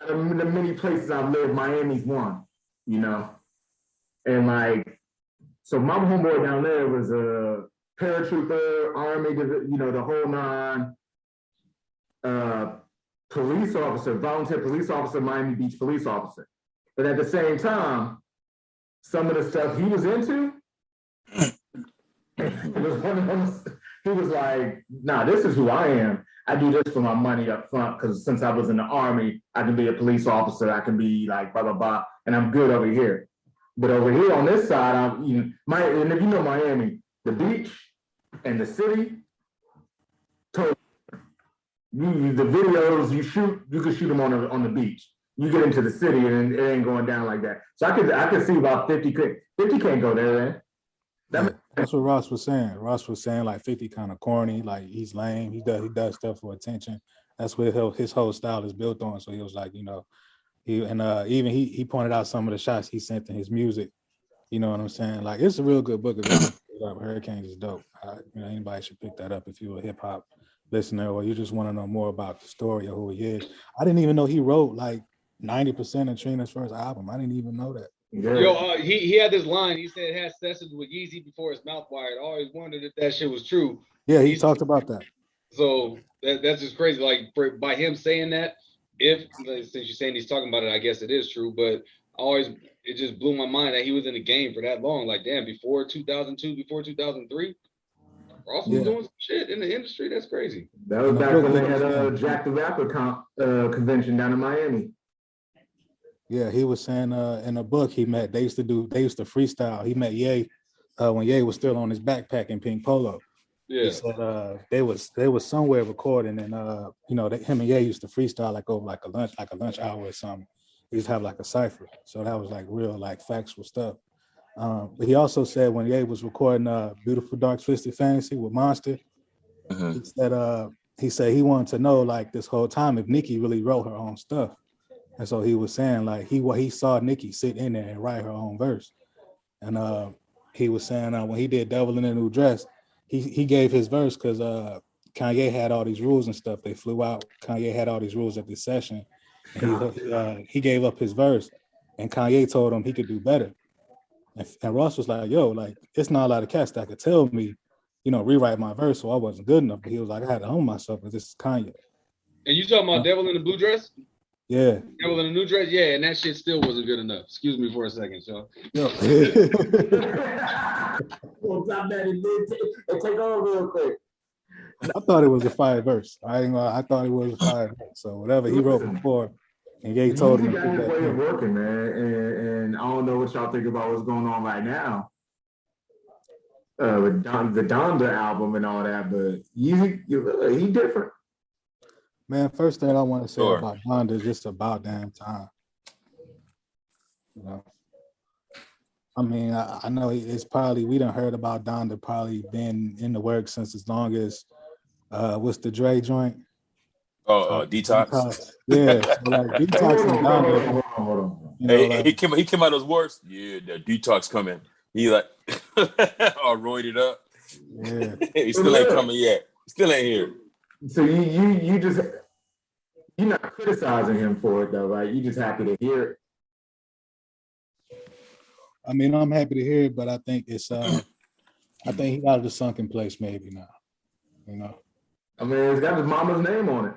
the many places I've lived, Miami's one, and like, so my homeboy down there was a paratrooper, Army, the whole nine. Police officer, volunteer police officer, Miami Beach police officer. But at the same time, some of the stuff he was into, it was one of those, he was like, nah, this is who I am. I do this for my money up front because since I was in the Army, I can be a police officer. I can be like blah, blah, blah, and I'm good over here. But over here on this side, and if you know Miami, the beach and the city, totally. The videos you shoot, you can shoot them on the beach. You get into the city and it ain't going down like that. So I could see about 50 can't go there, man. That's what Ross was saying. Ross was saying like 50 kind of corny, like he's lame. He does stuff for attention. That's what his whole style is built on. So he was like, he pointed out some of the shots he sent in his music. You know what I'm saying? Like it's a real good book. Hurricanes is dope. Anybody should pick that up if you're a hip hop listener or you just want to know more about the story of who he is. I didn't even know he wrote like 90% of Trina's first album. I didn't even know that. Yo, he had this line. He said had sessions with Yeezy before his mouth wired. I always wondered if that shit was true. Yeah, he talked about that. So that's just crazy. Like by him saying that, since you're saying he's talking about it, I guess it is true. But it just blew my mind that he was in the game for that long. Like damn, before 2002, before 2003, Ross was doing some shit in the industry. That's crazy. That was back when they had Jack the Rapper convention down in Miami. Yeah, he was saying in a book they used to freestyle. He met Ye when Ye was still on his backpack in pink polo. Yeah. He said they was somewhere recording and him and Ye used to freestyle like over like a lunch hour or something. They used to have like a cipher. So that was like real like factual stuff. But he also said when Ye was recording Beautiful Dark Twisted Fantasy with Monster, he said he wanted to know like this whole time if Nicki really wrote her own stuff. And so he was saying like he saw Nicki sit in there and write her own verse. And he was saying when he did Devil in a New Dress, he gave his verse because Kanye had all these rules and stuff. They flew out. Kanye had all these rules at this session. And he gave up his verse and Kanye told him he could do better. And Ross was like, yo, like it's not a lot of cats that could tell me, rewrite my verse, so I wasn't good enough. But he was like, I had to own myself because this is Kanye. And you talking about Devil in the Blue Dress? Yeah. Devil in the New Dress? Yeah, and that shit still wasn't good enough. Excuse me for a second, y'all. Well, stop that and take over real quick. I thought it was a fire verse. I thought it was a fire verse. So whatever he wrote before, and Ye told him. He got his way of working, man. And I don't know what y'all think about what's going on right now. With the Donda album and all that, but he different. Man, first thing I want to say about Donda is just about damn time. I mean, I know it's probably, we done heard about Donda probably been in the works since as long as, what's the Dre joint? Detox. Yeah, so like Detox and Donda. Hold on. He came out of his worst. Yeah, the Detox coming. He like all roided up. Yeah. He still ain't coming yet. Still ain't here. So you're not criticizing him for it though, right? You just happy to hear it. I mean, I'm happy to hear it, but I think it's I think he got the sunken place maybe now. I mean, it's got his mama's name on it.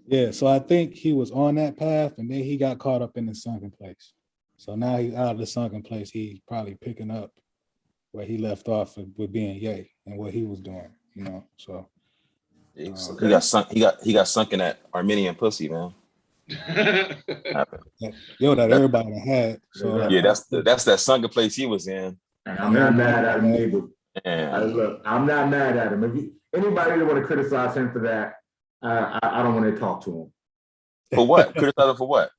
Yeah, so I think he was on that path and then he got caught up in the sunken place. So now he's out of the sunken place. He's probably picking up where he left off with being Ye and what he was doing, So he got sunk in that Armenian pussy, man. Yo, that everybody had. So yeah, that's that sunken place he was in. And I'm not mad at him either. Look, I'm not mad at him. If anybody that want to criticize him for that, I don't want to talk to him. For what? Criticize him for what?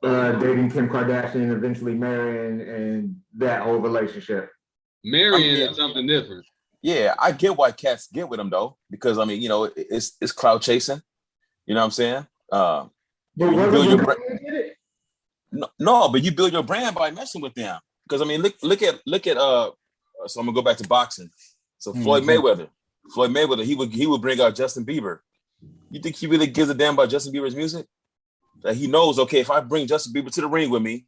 Dating Kim Kardashian, eventually marrying, and that whole relationship. Marrying is something different. Yeah, I get why cats get with him though, because I mean, it's cloud chasing. You know what I'm saying? But you build your brand. No, but you build your brand by messing with them. Because I mean, look at. So I'm gonna go back to boxing. So Floyd Mayweather, he would bring out Justin Bieber. You think he really gives a damn about Justin Bieber's music? That he knows, okay, if I bring Justin Bieber to the ring with me,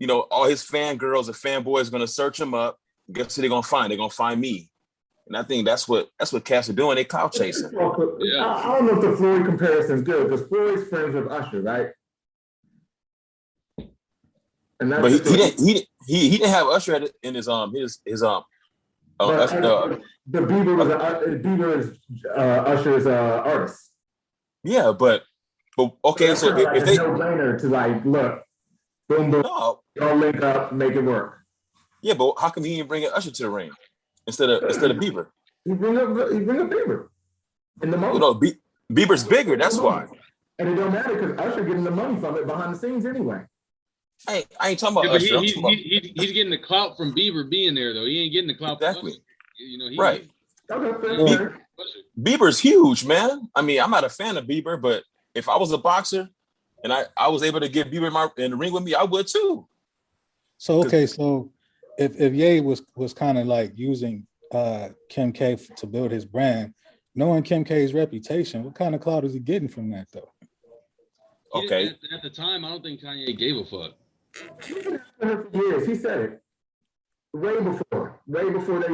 all his fangirls and fanboys are gonna search him up. Guess who they're gonna find? They're gonna find me. And I think that's what cats are doing. They clout chasing. Yeah. I don't know if the Floyd comparison is good because Floyd's friends with Usher, right? And that's But just he didn't have Usher in his the Bieber is Usher's artist. yeah, but okay, so like if a they no-brainer to like look, boom, boom, no, all link up, make it work. yeah, but how come he didn't bring Usher to the ring instead of Bieber? He bring up Bieber in the moment. You know, Bieber's bigger. That's why. And it don't matter because Usher getting the money from it behind the scenes anyway. I ain't talking about Yeah, but Usher. he's getting the clout from Bieber being there though. He ain't getting the clout exactly. from Usher. You know, Right. Bieber's huge, man. I mean, I'm not a fan of Bieber, but if I was a boxer and I was able to get Bieber in the ring with me, I would too. So okay, so if Ye was kind of like using Kim K to build his brand, knowing Kim K's reputation, what kind of clout is he getting from that though? Okay. At the time, I don't think Kanye gave a fuck. For years, he said it way before they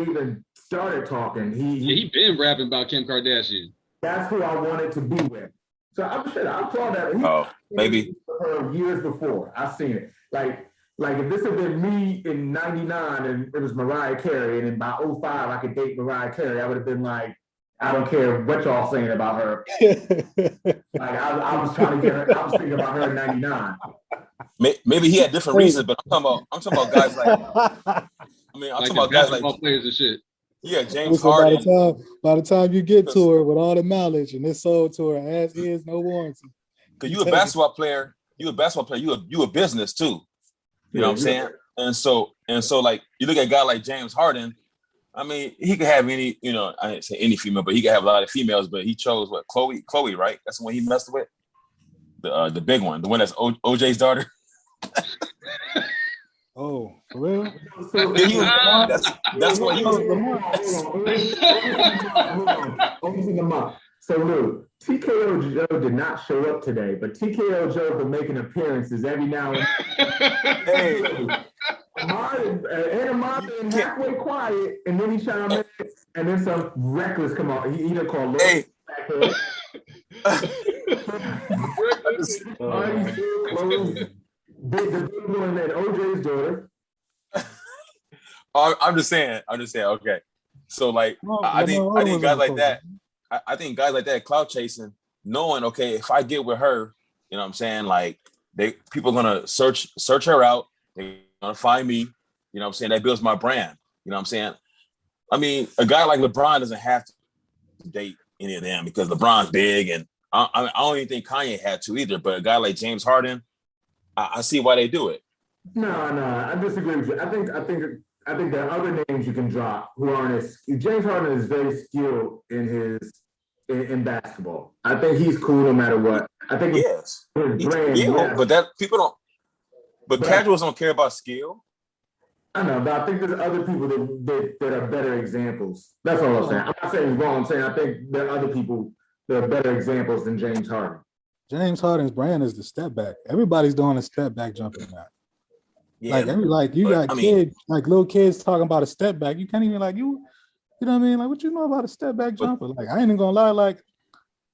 even started talking. He been rapping about Kim Kardashian. That's who I wanted to be with. So I'm sure I saw that. Maybe years before I've seen it. Like if this had been me in '99 and it was Mariah Carey, and in by 05 I could date Mariah Carey, I would have been like, I don't care what y'all saying about her. Like I was trying to get her. I was thinking about her in '99. Maybe he had different reasons, but I'm talking about guys like. I'm talking about guys like players and shit. Yeah, James Harden. By the time you get to her with all the knowledge and it's sold to her as is, no warranty. Because you a basketball player, you a business too. You know what I'm saying? And so like you look at a guy like James Harden. I mean, he could have any, I didn't say any female, but he could have a lot of females. But he chose what? Chloe, right? That's the one he messed with. The big one, the one that's OJ's daughter. Oh, for real? That's what he was. So look, TKO Joe did not show up today, but TKO Joe been making appearances every now and then. Hey. Amanda and halfway quiet, and then he chimed in, and then some reckless come on. He either called hey. The big one that OJ's daughter. I'm just saying. Okay, so like, I think guys like that. I think guys like that clout chasing, knowing okay, if I get with her, you know what I'm saying, like people are gonna search her out. They're gonna find me. You know what I'm saying? That builds my brand. You know what I'm saying? I mean, a guy like LeBron doesn't have to date any of them because LeBron's big, and I don't even think Kanye had to either. But a guy like James Harden, I see why they do it. No, I disagree with you. I think there are other names you can drop who aren't as. James Harden is very skilled in basketball. I think he's cool no matter what. I think yes, his brand, yes. But that people don't. But casuals don't care about skill. I know, but I think there's other people that are better examples. That's all I'm saying. I'm not saying it's wrong. I'm saying I think there are other people that are better examples than James Harden. James Harden's brand is the step back. Everybody's doing a step back jumping now. Yeah, kids, like little kids talking about a step back. You can't even you know what I mean? Like, what you know about a step back jumper? Like, I ain't even gonna lie. Like,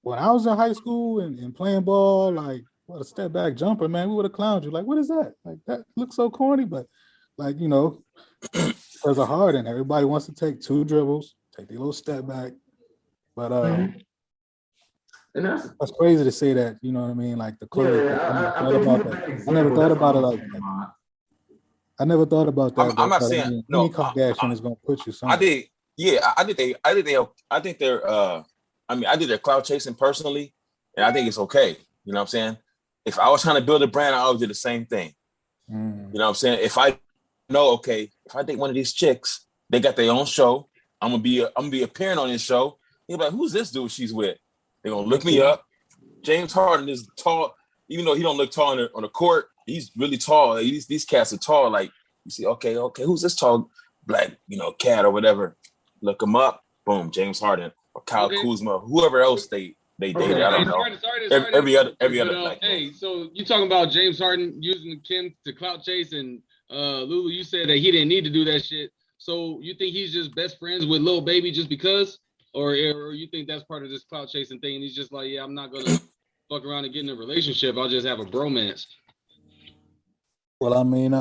when I was in high school and playing ball, like, what a step back jumper, man, we would have clowned you. Like, what is that? Like, that looks so corny, but like, because of Harden, everybody wants to take 2 dribbles, take their little step back. But and that's crazy to say that, you know what I mean? Like the clothes. I never thought about it like that. I never thought about that. I'm not saying any Kardashian is gonna put you somewhere. I did. Yeah, I think I did their cloud chasing personally, and I think it's okay. You know what I'm saying? If I was trying to build a brand, I always do the same thing. You know what I'm saying? If I know, okay, if I date one of these chicks, they got their own show. I'm gonna be appearing on this show. You're like, who's this dude she's with? They're gonna look me up. James Harden is tall, even though he don't look tall on the court. He's really tall. These cats are tall. Like you see, okay, who's this tall black, cat or whatever? Look him up. Boom, James Harden or Kyle Kuzma, whoever else they dated. I don't know. Every other. Black hey, so you talking about James Harden using Kim to clout chase, and Lulu, you said that he didn't need to do that shit. So you think he's just best friends with Lil Baby just because, or you think that's part of this clout chasing thing? And he's just like, yeah, I'm not gonna fuck around and get in a relationship. I'll just have a bromance. Well, I mean,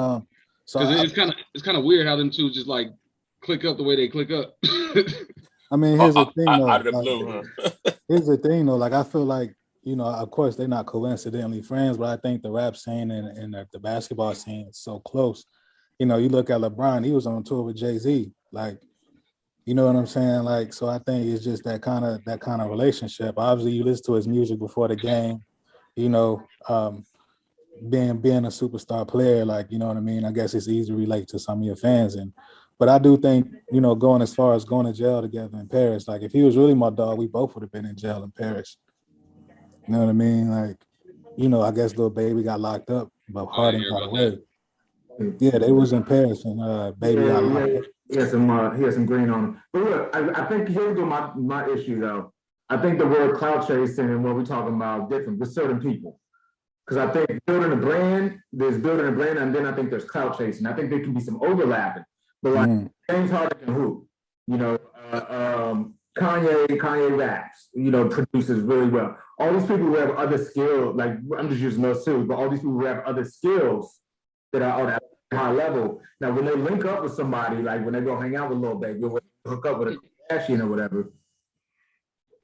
so because it's kind of weird how them two just like click up the way they click up. I mean, here's the thing though. Out of the blue, huh? Here's the thing though. Like, I feel like, you know, of course they're not coincidentally friends, but I think the rap scene and the basketball scene is so close. You know, you look at LeBron; he was on tour with Jay-Z. Like, you know what I'm saying? Like, so I think it's just that kind of relationship. Obviously, you listen to his music before the game. You know, being a superstar player, like, you know what I mean? I guess it's easy to relate to some of your fans. But I do think, you know, going as far as going to jail together in Paris, like if he was really my dog, we both would have been in jail in Paris. You know what I mean? Like, you know, I guess Lil Baby got locked up, but Harden got away. Yeah, they was in Paris and Baby got locked up. He has some green on him. But look, I think here's my issue though. I think the word clout chasing and what we're talking about different with certain people. Because I think there's building a brand, and then I think there's clout chasing. I think there can be some overlapping. But like James Harden can hoop, you know, Kanye raps, you know, produces really well. All these people who have other skills, like I'm just using those two, but all these people who have other skills that are on that high level. Now, when they link up with somebody, like when they go hang out with Lil Baby, or hook up with a Kardashian or whatever,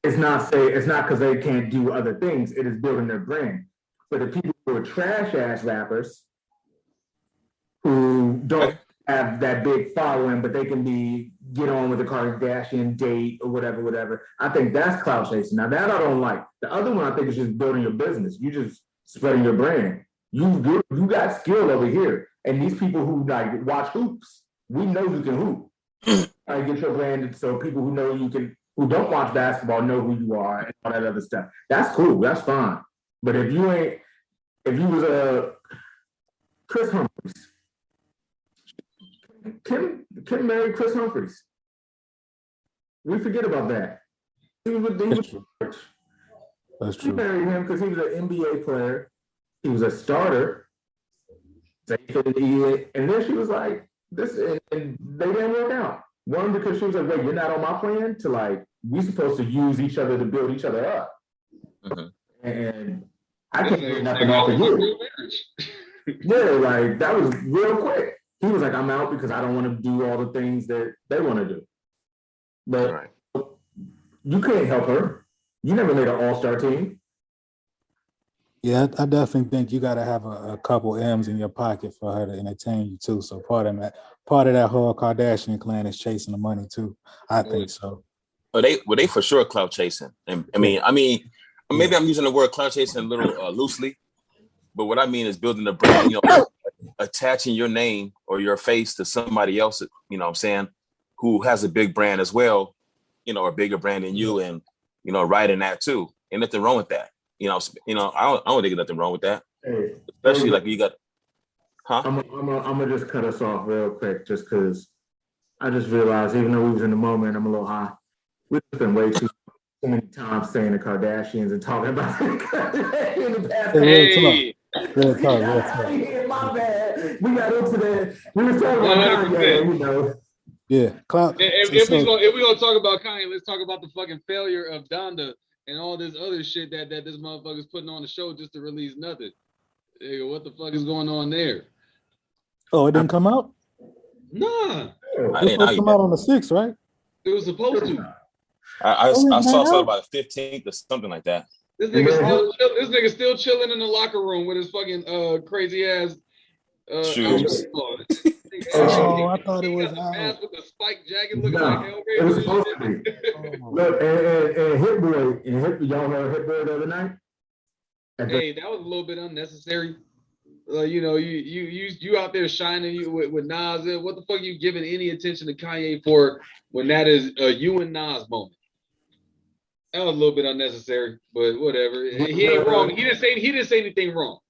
it's not because they can't do other things. It is building their brand. But the people who are trash ass rappers who don't have that big following, but they can get on with a Kardashian date or whatever. I think that's clout chasing. Now that I don't like. The other one I think is just building your business. You just spreading your brand. You got skill over here. And these people who like watch hoops, we know you can hoop. I get your brand so people who know you can, who don't watch basketball know who you are and all that other stuff. That's cool. That's fine. But if you was a Chris Humphries, Kim married Chris Humphries. We forget about that. He was with church. That's true. She married him because he was an NBA player. He was a starter. And then she was like, this, and they didn't work out. One, because she was like, wait, you're not on my plan? To like, we supposed to use each other to build each other up. Mm-hmm. And I can't do nothing off of you. Yeah, like that was real quick. He was like, I'm out because I don't want to do all the things that they want to do. But you can't help her. You never made an all-star team. Yeah, I definitely think you got to have a couple M's in your pocket for her to entertain you too. So part of that whole Kardashian clan is chasing the money too. I think so. Well, they for sure clout chasing. And I mean, maybe I'm using the word clout chasing a little loosely, but what I mean is building a brand. You know, attaching your name or your face to somebody else. You know what I'm saying, who has a big brand as well. You know, a bigger brand than you, and you know, riding that too. Ain't nothing wrong with that. You know, I don't think there's nothing wrong with that. Hey, especially like you got, huh? I'm gonna just cut us off real quick, just because I just realized, even though we was in the moment, I'm a little high. We've been way too many times saying the Kardashians and talking about in the past. Hey, real talk. My bad. We got into that. We was talking about Kanye, you know. Yeah, clout. If we're gonna talk about Kanye, let's talk about the fucking failure of Donda and all this other shit that this motherfucker's putting on the show just to release nothing. Hey, what the fuck is going on there? Oh, it didn't come out? Nah. It was supposed to come out on the 6th, right? It was supposed to. I saw something about the 15th or something like that. This nigga still chilling in the locker room with his fucking crazy ass shoes. Oh, I thought it was mask with the spike jacket looking like Hellraiser. It was supposed to be. Look, and Hit Boy, y'all heard Hit Boy the other night? Hey, that was a little bit unnecessary. You know, you out there shining with Nas. What the fuck are you giving any attention to Kanye for when that is a you and Nas moment? That was a little bit unnecessary, but whatever. He ain't wrong. He didn't say anything wrong,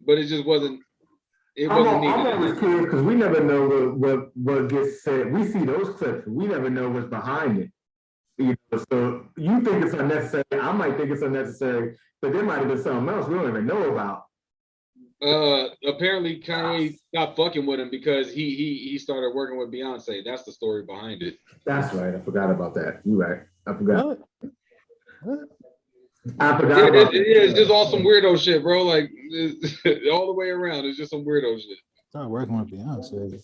but it just wasn't. It wasn't needed. I'm always curious because we never know what gets said. We see those clips, we never know what's behind it. You know, so you think it's unnecessary. I might think it's unnecessary, but there might have been something else we don't even know about. Apparently Kanye stopped fucking with him because he started working with Beyonce. That's the story behind it. That's right. I forgot about that. You're right. I forgot. What? I forgot about that. Yeah, it's just all some weirdo shit, bro. Like all the way around, it's just some weirdo shit. Start working with Beyonce.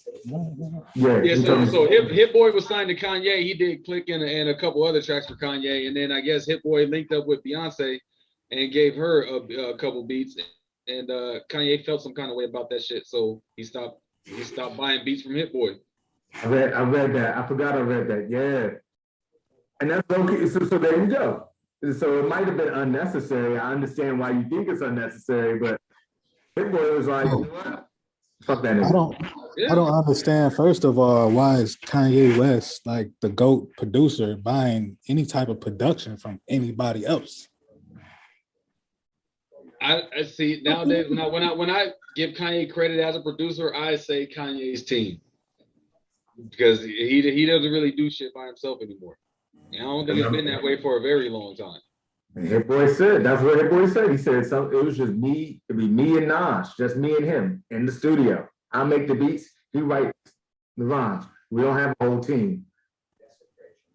Yeah, so Hit Boy was signed to Kanye. He did Click and a couple other tracks for Kanye, and then I guess Hit Boy linked up with Beyonce and gave her a couple beats, and Kanye felt some kind of way about that shit, so he stopped buying beats from Hit Boy. I read that. I forgot I read that. Yeah, and that's okay. So there you go. So it might have been unnecessary. I understand why you think it's unnecessary, but Hit Boy was like, you know what? Fuck that nigga. I don't understand. First of all, why is Kanye West like the GOAT producer buying any type of production from anybody else? I see nowadays when I give Kanye credit as a producer, I say Kanye's team because he doesn't really do shit by himself anymore. And I don't think it's been that way for a very long time. And Hit Boy said that's what Hit Boy said. He said it was just me. It'd be me and Nas, just me and him in the studio. I make the beats. He writes the rhymes. We don't have a whole team.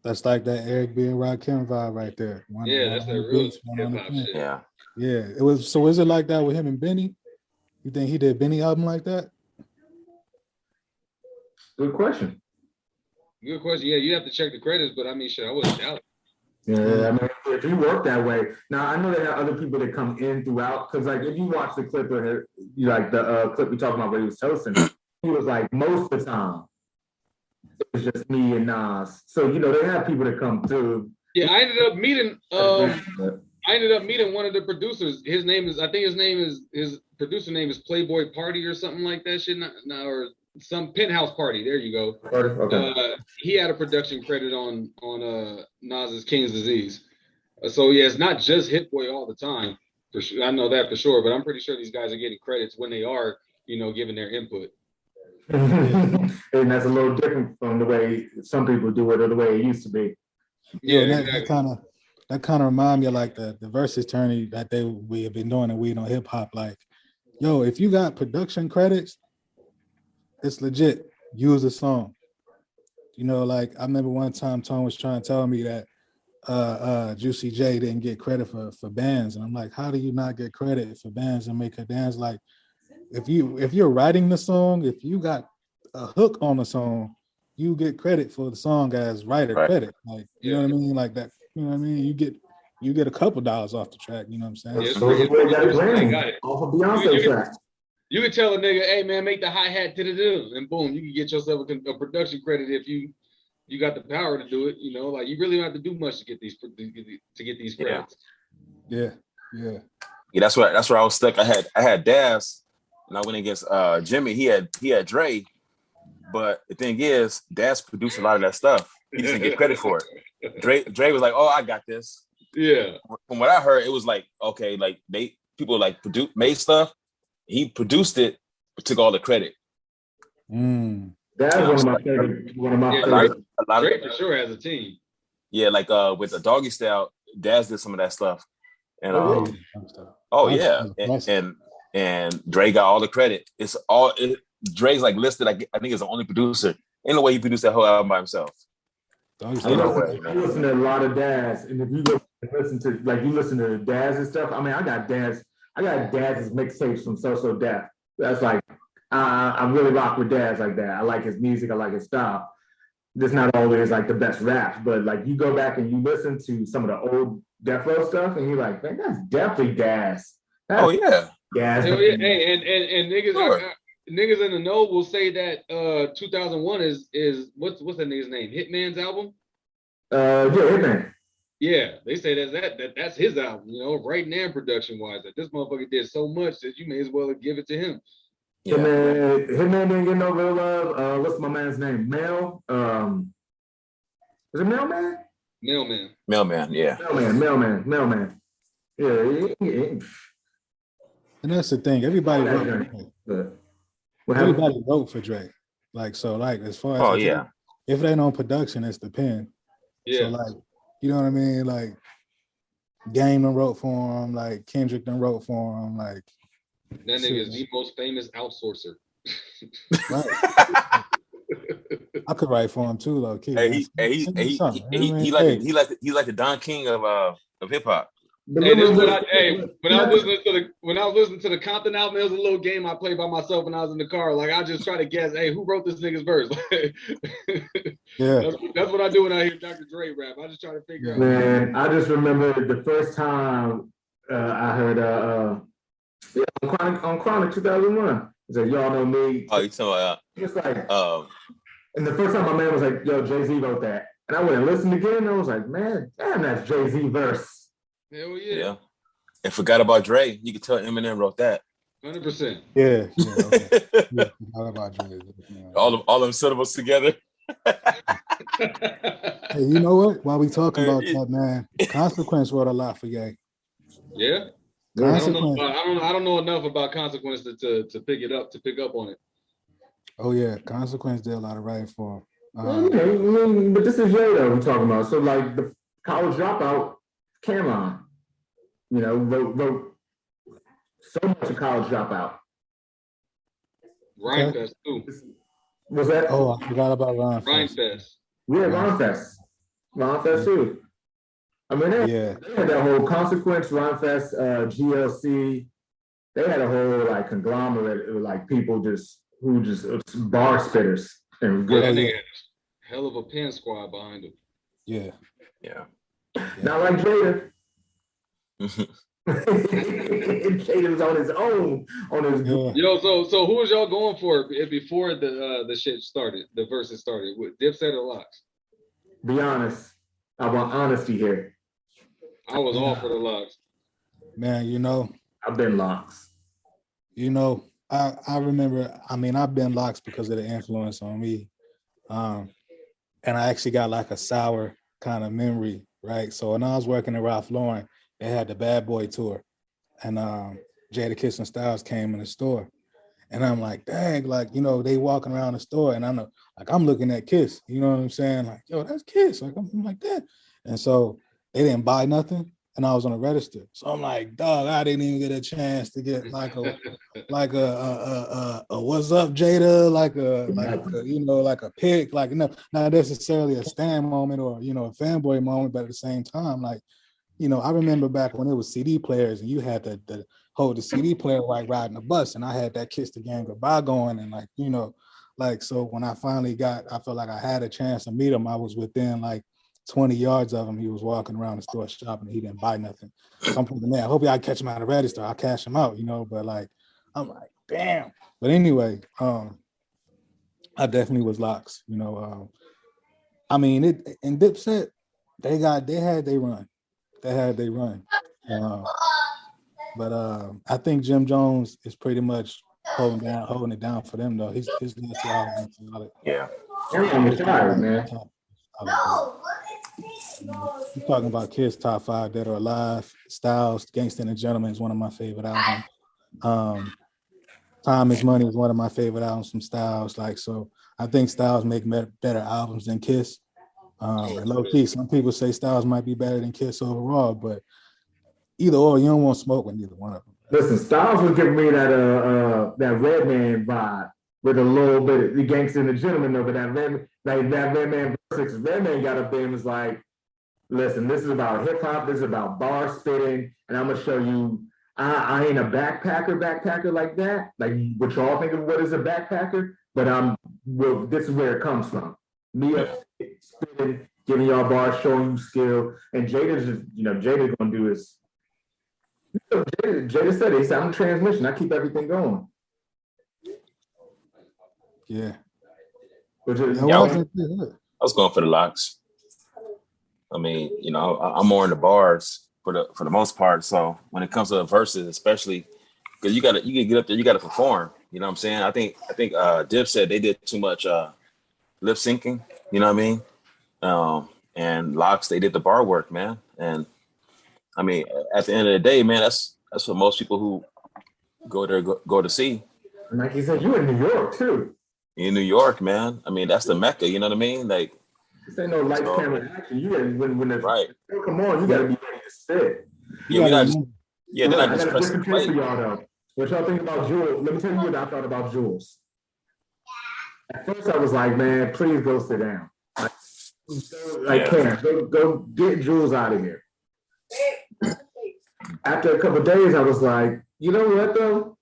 That's like that Eric B. and Rakim vibe right there. That's that real hip hop shit. Yeah. Yeah. It was. So is it like that with him and Benny? You think he did Benny album like that? Good question. Good question. Yeah, you have to check the credits, but I mean, shit, I wouldn't doubt it. Yeah, I mean, if you work that way. Now, I know there are other people that come in throughout, because like if you watch the clip of it, you like the clip we talking about where he was toasting, he was like most of the time it was just me and Nas. So they have people that come through. Yeah, I ended up meeting one of the producers. His producer name is Playboy Party or something like that shit. Or some Penthouse Party. There you go. Okay. He had a production credit on Nas's King's Disease. So yeah, it's not just Hit Boy all the time. For sure, I know that for sure. But I'm pretty sure these guys are getting credits when they are, giving their input. And that's a little different from the way some people do it or the way it used to be. Yeah, exactly. That kind of remind me of like the versus tourney that we have been doing and we on hip hop. Like, yo, if you got production credits, it's legit. Use a song. Like I remember one time Tone was trying to tell me that Juicy J didn't get credit for bands, and I'm like, how do you not get credit for bands and make a dance? Like, if you're writing the song, if you got a hook on the song, you get credit for the song as writer credit. Like, you know what I mean? Like that. You know what I mean? You get a couple dollars off the track. You know what I'm saying? So got it off of Beyonce track. You can tell a nigga, hey man, make the hi-hat and boom, you can get yourself a production credit if you got the power to do it. Like you really don't have to do much to get these credits. Yeah. That's where I was stuck. I had Daz, and I went against Jimmy. He had Dre, but the thing is, Daz produced a lot of that stuff. He just didn't get credit for it. Dre was like, "Oh, I got this." Yeah. From what I heard, it was like, okay, like people like made stuff. He produced it, but took all the credit. That's one of my favorite. A lot Drake for sure has a team. Yeah, like with the Doggy Style, Daz did some of that stuff, and and Dre got all the credit. Dre's like listed. I think is the only producer. Ain't no way he produced that whole album by himself. I listen to a lot of Daz, and if you listen to Daz and stuff, I mean, I got Daz's mixtapes from So Def. That's like, I really rock with Daz like that. I like his music, I like his style. It's not always like the best raps, but like you go back and you listen to some of the old Def Row stuff, and you're like, man, that's definitely Daz. Daz. Hey, and niggas. Sure. Niggas in the know will say that 2001 is what's that nigga's name? Hitman's album? Yeah, Hitman. Yeah, they say that's his album, writing and production wise. That this motherfucker did so much that you may as well give it to him. Yeah. Hitman didn't get no real love. What's my man's name? Mel. Is it Mailman? Mailman, yeah. Mailman. Yeah. And that's the thing. Everybody wrote for Drake. Like, so like as far as if they know production, it's the pen. Yeah. So like, you know what I mean? Like Game done wrote for him, like Kendrick done wrote for him, like that nigga is the most famous outsourcer. Right. I could write for him too, low key. He's like the Don King of hip hop. Hey, this is what when I was listening to the Compton album, it was a little game I played by myself when I was in the car. Like I just try to guess, hey, who wrote this nigga's verse? Yeah, that's what I do when I hear Dr. Dre rap. I just try to figure out. Man, I just remember the first time I heard on Chronic 2001. He said, "Y'all know me." Oh, you talking about? It's like, and the first time my man was like, "Yo, Jay-Z wrote that," and I went and listened again, and I was like, "Man, damn, that's Jay-Z verse." Hell yeah. Yeah. And forgot about Dre. You could tell Eminem wrote that. 100%. yeah. Okay. Yeah, forgot about Dre. all them syllables together. Hey, you know what? While we talking about that, man, Consequence wrote a lot for Ye. Yeah. Consequence. I don't know enough about Consequence to pick up on it. Oh yeah, Consequence did a lot of writing for him. Okay, but this is Jay though we're talking about. So like the college dropout, Cameron, wrote so much of college dropout. Rhyme Fest too. Was that? Oh, I forgot about Rhyme Fest. Yeah, Rhyme Fest. Rhyme Fest too. I mean, they had that whole Consequence, Rhyme Fest, GLC. They had a whole like conglomerate of like people who bar spitters and that nigga had a hell of a pen squad behind him. Yeah. Not like Jada. Jada was on his own. Yo, so who was y'all going for before the shit started? The verses started with Dipset or Locks? Be honest. I want honesty here. I was all for the Locks. Man, I've been Locks. I remember. I mean, I've been Locks because of the influence on me, and I actually got like a sour kind of memory, right? So when I was working at Ralph Lauren, they had the Bad Boy tour, and Jadakiss and Styles came in the store, and I'm like, dang, like they walking around the store, and I'm looking at Kiss, you know what I'm saying? Like, yo, that's Kiss, like I'm like that, and so they didn't buy nothing, and I was on a register, so I'm like, dog, I didn't even get a chance to get like a what's up, Jada, like a pick, like not necessarily a stand moment or a fanboy moment, but at the same time, like. I remember back when it was CD players and you had to hold the CD player like riding a bus, and I had that Kiss the Game Goodbye going, and so when I finally I felt like I had a chance to meet him, I was within like 20 yards of him. He was walking around the store shopping, and he didn't buy nothing. So I'm thinking, man, I hope y'all catch him out of the register. I'll cash him out, but like, I'm like, damn. But anyway, I definitely was Locks, I mean, in Dipset, they had their run. They had their run. But I think Jim Jones is pretty much holding it down for them though. His next album is solid. Yeah. I'm tired, man. You're talking about Kiss top 5 Dead or Alive. Styles, Gangsta and Gentleman is one of my favorite albums. Time is Money is one of my favorite albums from Styles. Like, so I think Styles make better albums than Kiss. And low key, some people say Styles might be better than Kiss overall, but either or, you don't want to smoke with either one of them. Listen, Styles was giving me that Redman vibe with a little bit of the Gangsta and the Gentleman over that Redman verse. Redman got up there and was like, listen, this is about hip hop, this is about bar spitting, and I'm gonna show you I ain't a backpacker like that. Like what y'all think of what is a backpacker, but this is where it comes from. Me up spitting, giving y'all bars, showing you skill, and Jada's just, Jada's gonna do his. Jada said it. He said, "I'm the transmission. I keep everything going." Yeah. I was going for the Locks. I mean, I'm more in the bars for the most part. So when it comes to the verses, especially because you can get up there, you got to perform. You know what I'm saying? I think Dip said they did too much lip syncing. You know what I mean? And Locks, they did the bar work, man. And I mean, at the end of the day, man, that's what most people who go there go to see. And like you said, you in New York too. In New York, man. I mean, that's the Mecca. You know what I mean? Like, this ain't no lights, camera, action. You gotta when the right. Come on, you gotta be ready to spit. Yeah, they're not just pressing play. For y'all though. What y'all think about Jules? Let me tell you what I thought about Jules. At first, I was like, man, please go sit down. Go get Jules out of here. after a couple of days, I was like, you know what though?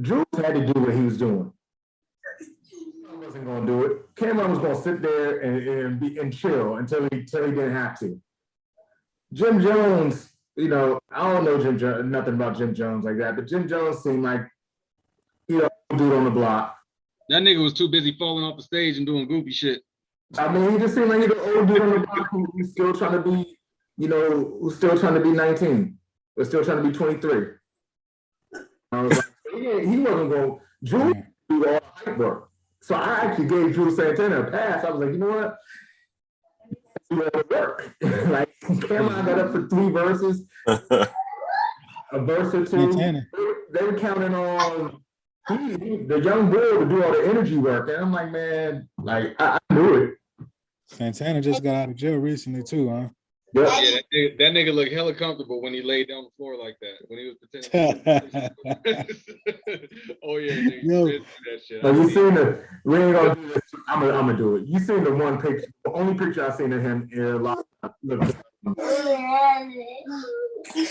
Jules had to do what he was doing. I wasn't gonna do it. Cameron was gonna sit there and chill until he didn't have to. Jim Jones, you know, I don't know nothing about Jim Jones like that, but Jim Jones seemed like dude on the block. That nigga was too busy falling off the stage and doing goofy shit. I mean, he just seemed like the old dude on the block who's still trying to be, who's still trying to be 19, but still trying to be 23. I was like, he wasn't going to Drew do all the hype work. So I actually gave Drew Santana a pass. I was like, you know what? Do all the work. Like Cameron got up for 3 verses, a verse or 2. They were counting on the young boy to do all the energy work, and I'm like, man, like I knew it. Santana just got out of jail recently too, huh? Yeah, that nigga looked hella comfortable when he laid down the floor like that. When he was pretending. Oh yeah, nigga, that shit. But you seen the? We ain't gonna do this. I'm gonna do it. You seen the one picture? The only picture I seen of him in locked up. It was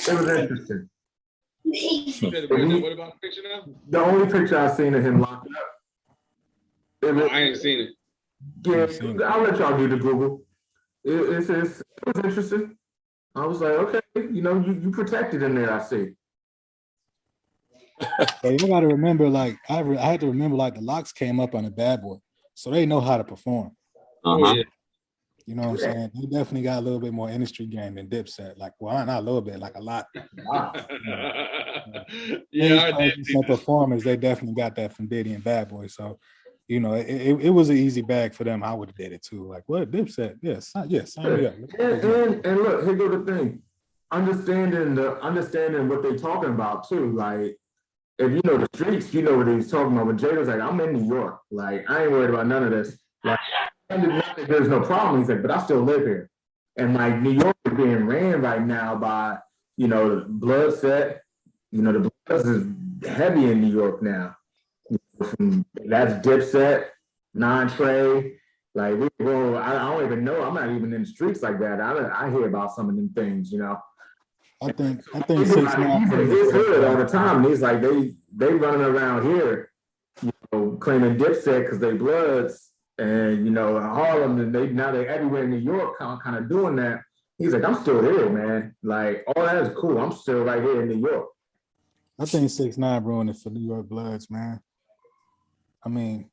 interesting. What about the picture now? The only picture I seen of him locked up. I ain't seen it. Yeah, I'll let y'all do the Google. It was interesting. I was like, okay, you protected in there. I see. Hey, you got to remember, like I had to remember, like the Locks came up on a Bad Boy, so they know how to perform. Oh yeah. You know what I'm saying? They definitely got a little bit more industry game than Dipset. Like, well, not a little bit, like a lot. Yeah, I did. Some performers, they definitely got that from Diddy and Bad Boy. So, it was an easy bag for them. I would have did it too. Like, what Dipset? Yes, sign me up. And look, here go the thing. Understanding what they're talking about too. Like, if you know the streets, you know what he's talking about. When Jay was like, I'm in New York. Like, I ain't worried about none of this. Like, there's no problem. He's like, but I still live here. And like New York is being ran right now by, Blood Set. The Bloods is heavy in New York now. That's Dipset, Non-Trey. Like, I don't even know. I'm not even in the streets like that. I hear about some of them things, I think 6ix9ine. It's hood all the time. And he's like, they running around here, claiming Dipset because they Bloods. And Harlem, and they're everywhere in New York, kind of doing that. He's like, I'm still here, man. Like, all that is cool. I'm still right here in New York. I think 6ix9ine ruined it for New York Bloods, man. I mean,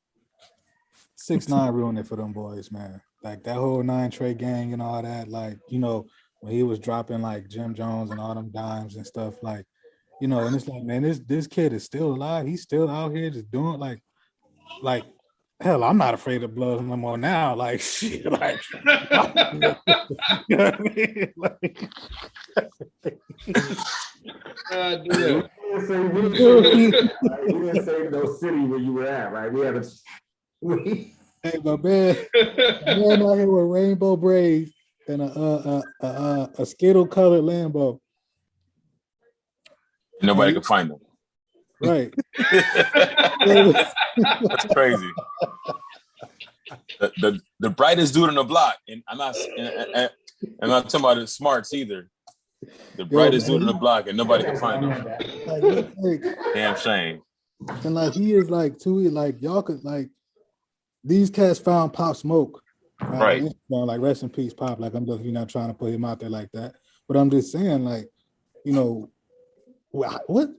6ix9ine ruined it for them boys, man. Like that whole 9-Trey gang and all that. Like, when he was dropping like Jim Jones and all them dimes and stuff, like, and it's like, man, this kid is still alive. He's still out here just doing like. Hell, I'm not afraid of blood no more now. Like shit, like you know what I mean? Like, we didn't say no city where you were at, right? Hey, my man out here with rainbow braids and a Skittle colored Lambo. Nobody can find them. Right. That's crazy. The brightest dude on the block, and I'm not talking about the smarts either. The brightest dude on the block, and nobody can find him. Like, damn shame. And like he is like too, like y'all could like these cats found Pop Smoke. Right. Like rest in peace, Pop. Like I'm just not trying to put him out there like that, but I'm just saying like, what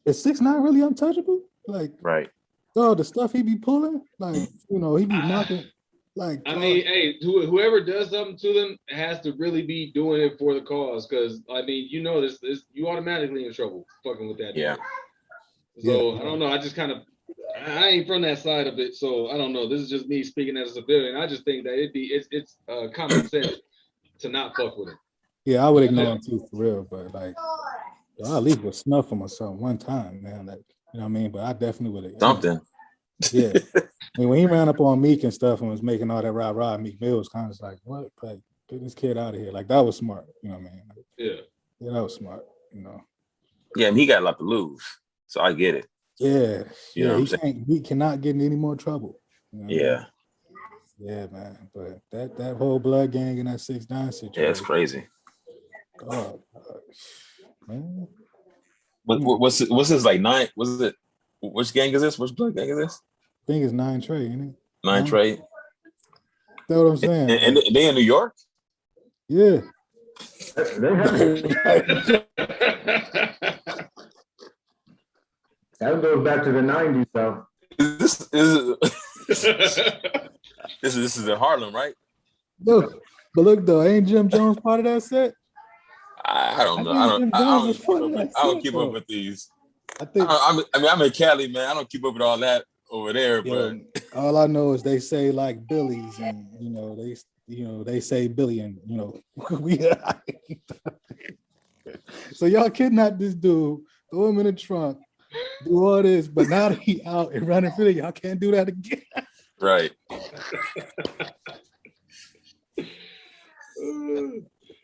is 6ix9ine really untouchable? Like right. So the stuff he be pulling, like he be knocking. Like I mean, hey, whoever does something to them has to really be doing it for the cause, because I mean, this you automatically in trouble fucking with that. Yeah. So I don't know. I just kind of I ain't from that side of it, so I don't know. This is just me speaking as a civilian. I just think that it's common sense to not fuck with him. Yeah, I would ignore him too for real, but like I at least would snuff him or something one time, man. Like you know what I mean? But I definitely would something. Yeah. I mean, when he ran up on Meek and stuff and was making all that rah-rah, Meek Mill was kind of like, what? Like, get this kid out of here. Like, that was smart. You know what I mean? Like, yeah, that was smart, Yeah, and he got a lot to lose. So I get it. Yeah. You know he cannot get in any more trouble. Yeah. Yeah, man. But that whole blood gang and that 6ix9ine situation. Yeah, it's crazy. God. man. What's his like nine? What's it? Which gang is this? Which blood gang is this? I think it's 9 Trey, ain't it? 9 Trey. That's what I'm saying. And they in New York? Yeah. They have that goes back to the 90s, though. This is in Harlem, right? Look, but look though, ain't Jim Jones part of that set? I don't know. I don't keep up with these. I'm in Cali, man. I don't keep up with all that over there. But all I know is they say like Billy's, and they say Billy, and we. So y'all kidnap this dude, throw him in the trunk, do all this, but now that he out and running for y'all can't do that again. Right.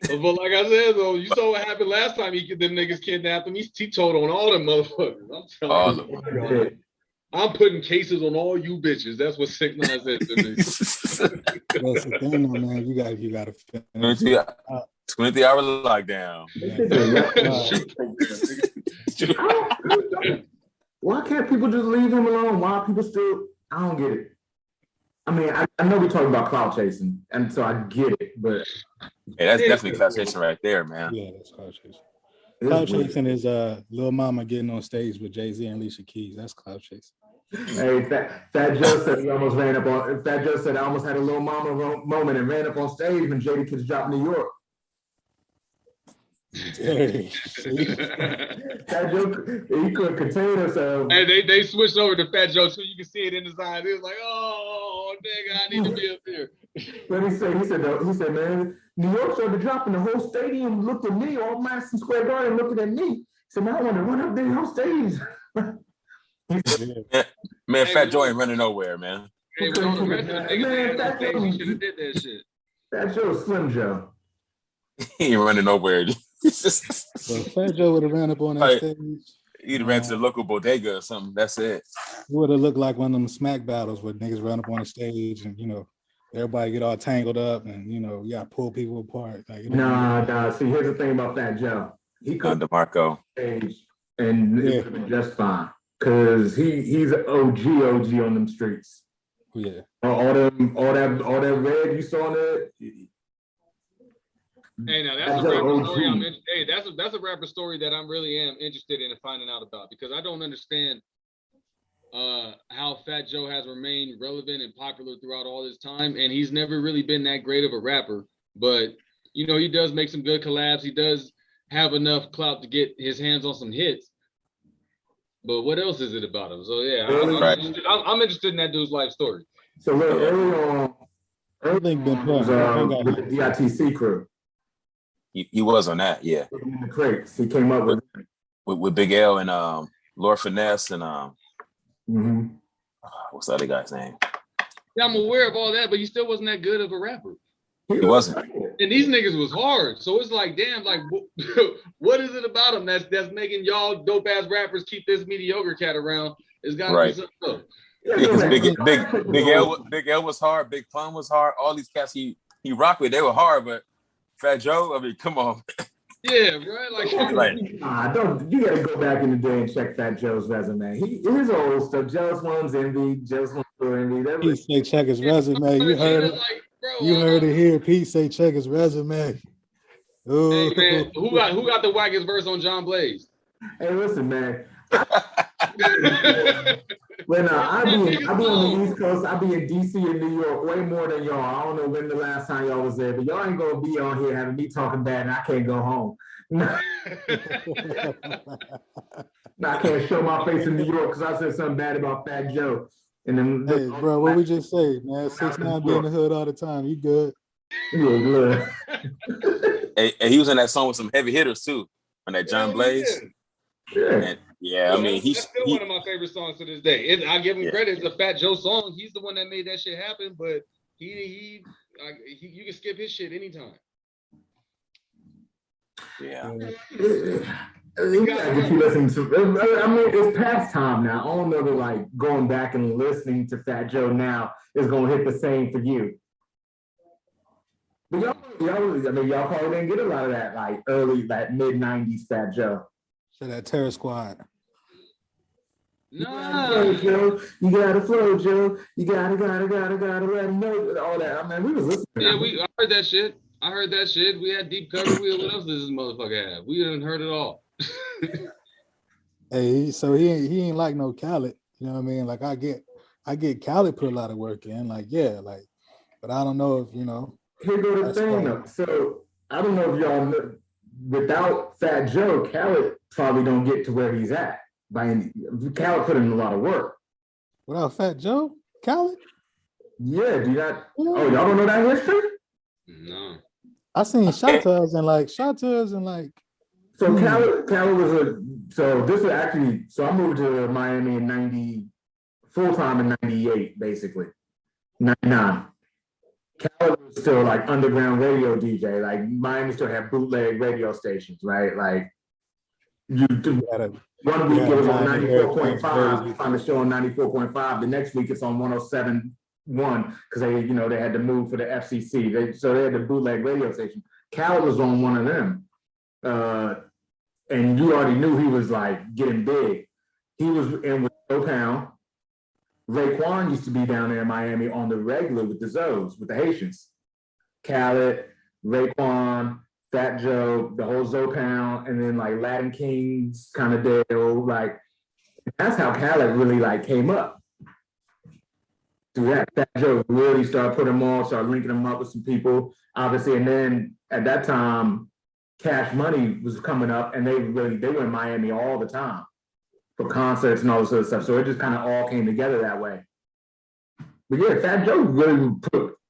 But like I said, though, you saw what happened last time them niggas kidnapped him. He told on all them motherfuckers. I'm telling you. I'm putting cases on all you bitches. That's what 6ix9ine said to me. That's the thing, man. You got to finish. 23-hour lockdown. Why can't people just leave him alone? Why are people still? I don't get it. I mean, I know we're talking about clout chasing, and so I get it, but hey, that's definitely clout chasing right there, man. Yeah, that's clout chasing. Clout chasing is Lil Mama getting on stage with Jay-Z and Alicia Keys. That's clout chasing. Hey, Fat Joe said he almost ran up on. Fat Joe said I almost had a Lil Mama moment and ran up on stage when Jada Kids dropped New York. Hey, Fat Joe, he couldn't contain himself. And they switched over to Fat Joe too. You can see it in his eyes. He was like, "Oh, nigga, I need to be up there." But he said, man, New York started dropping. The whole stadium looked at me, all Madison Square Garden looking at me. He said, man, I want to run up there on stage. Man, Fat Joe ain't running nowhere, man. Hey, with all the rest of the niggas on stage, he should have did that shit. Fat Joe, Slim Joe. He ain't running nowhere. So Fat Joe would have ran up on that stage. He'd have ran to the local bodega or something. That's it. It would have looked like one of them smack battles where niggas run up on the stage and everybody get all tangled up and you gotta pull people apart. Like, Nah. See, here's the thing about Fat Joe. He could DeMarco stage and it would have been just fine. Cause he's an OG on them streets. Yeah. All that red you saw in there. Hey, now that's a rapper story. That's a rapper story that I really am interested in finding out about because I don't understand how Fat Joe has remained relevant and popular throughout all this time, and he's never really been that great of a rapper. But he does make some good collabs. He does have enough clout to get his hands on some hits. But what else is it about him? So yeah, I'm interested in that dude's life story. So early on, was with the DITC crew. He was on that, yeah. In the crates, he came up with Big L and Lord Finesse and what's the other guy's name? Yeah, I'm aware of all that, but he still wasn't that good of a rapper. He wasn't. And these niggas was hard. So it's like, damn, like, what is it about him that's making y'all dope ass rappers keep this mediocre cat around? It's got to be something else. Yeah, because Big L was hard. Big Pun was hard. All these cats he rocked with, they were hard. But Fat Joe, I mean, come on. Yeah, right. Like, you gotta go back in the day and check Fat Joe's resume. His old stuff. Jealous Ones, Envy, Jealous Ones, Envy. Pete say check his resume. You heard it. Like, you heard it here. Pete say check his resume. Ooh. Hey man, who got the wackest verse on John Blaze? Hey, listen, man. When I be on the East Coast, I be in DC and New York way more than y'all. I don't know when the last time y'all was there, but y'all ain't gonna be on here having me talking bad and I can't go home. I can't show my face in New York because I said something bad about Fat Joe. And then, hey, bro, what we just say, man? 6ix9ine be in the hood all the time. You good? Yeah, good. Hey, he was in that song with some heavy hitters too, on that John Blaze. Yeah. Yeah, I mean, that's still one of my favorite songs to this day. I give him credit. It's a Fat Joe song. He's the one that made that shit happen. But you can skip his shit anytime. Yeah. You gotta get you listening to. I mean, it's past time now. I don't know that like going back and listening to Fat Joe now is gonna hit the same for you. Y'all probably didn't get a lot of that like early, like mid '90s Fat Joe. So that Terror Squad. Nah. You gotta flow, Joe. You gotta let him know all that. I mean, we was listening. Yeah, I heard that shit. We had deep cover. What else does this motherfucker have? We didn't heard it all. Hey, so he ain't like no Khaled. You know what I mean? Like I get Khaled put a lot of work in. Like but I don't know if Here go the thing though. So I don't know if y'all know, without Fat Joe, Khaled probably don't get to where he's at. Khaled put in a lot of work. Without Fat Joe, Khaled? Yeah, do you not? Oh, y'all don't know that history? No. I seen Shotters and like. So Khaled was so I moved to Miami in 90, full time in 98, basically. 99. Khaled was still like underground radio DJ. Like Miami still had bootleg radio stations, right? Like you do. One week it was on 94.5. You find the show on 94.5. The next week it's on 107.1 because they had to move for the FCC. So they had the bootleg radio station. Khaled was on one of them, and you already knew he was like getting big. He was in with Joe Pound. Raekwon used to be down there in Miami on the regular with the Zoes, with the Haitians. Khaled, Raekwon, Fat Joe, the whole Zoe Pound, and then like Latin Kings kind of deal. Like that's how Khaled really like came up. Through that, Fat Joe really started putting them on, started linking them up with some people, obviously. And then at that time, Cash Money was coming up, and they were in Miami all the time for concerts and all this other stuff. So it just kind of all came together that way. But yeah, Fat Joe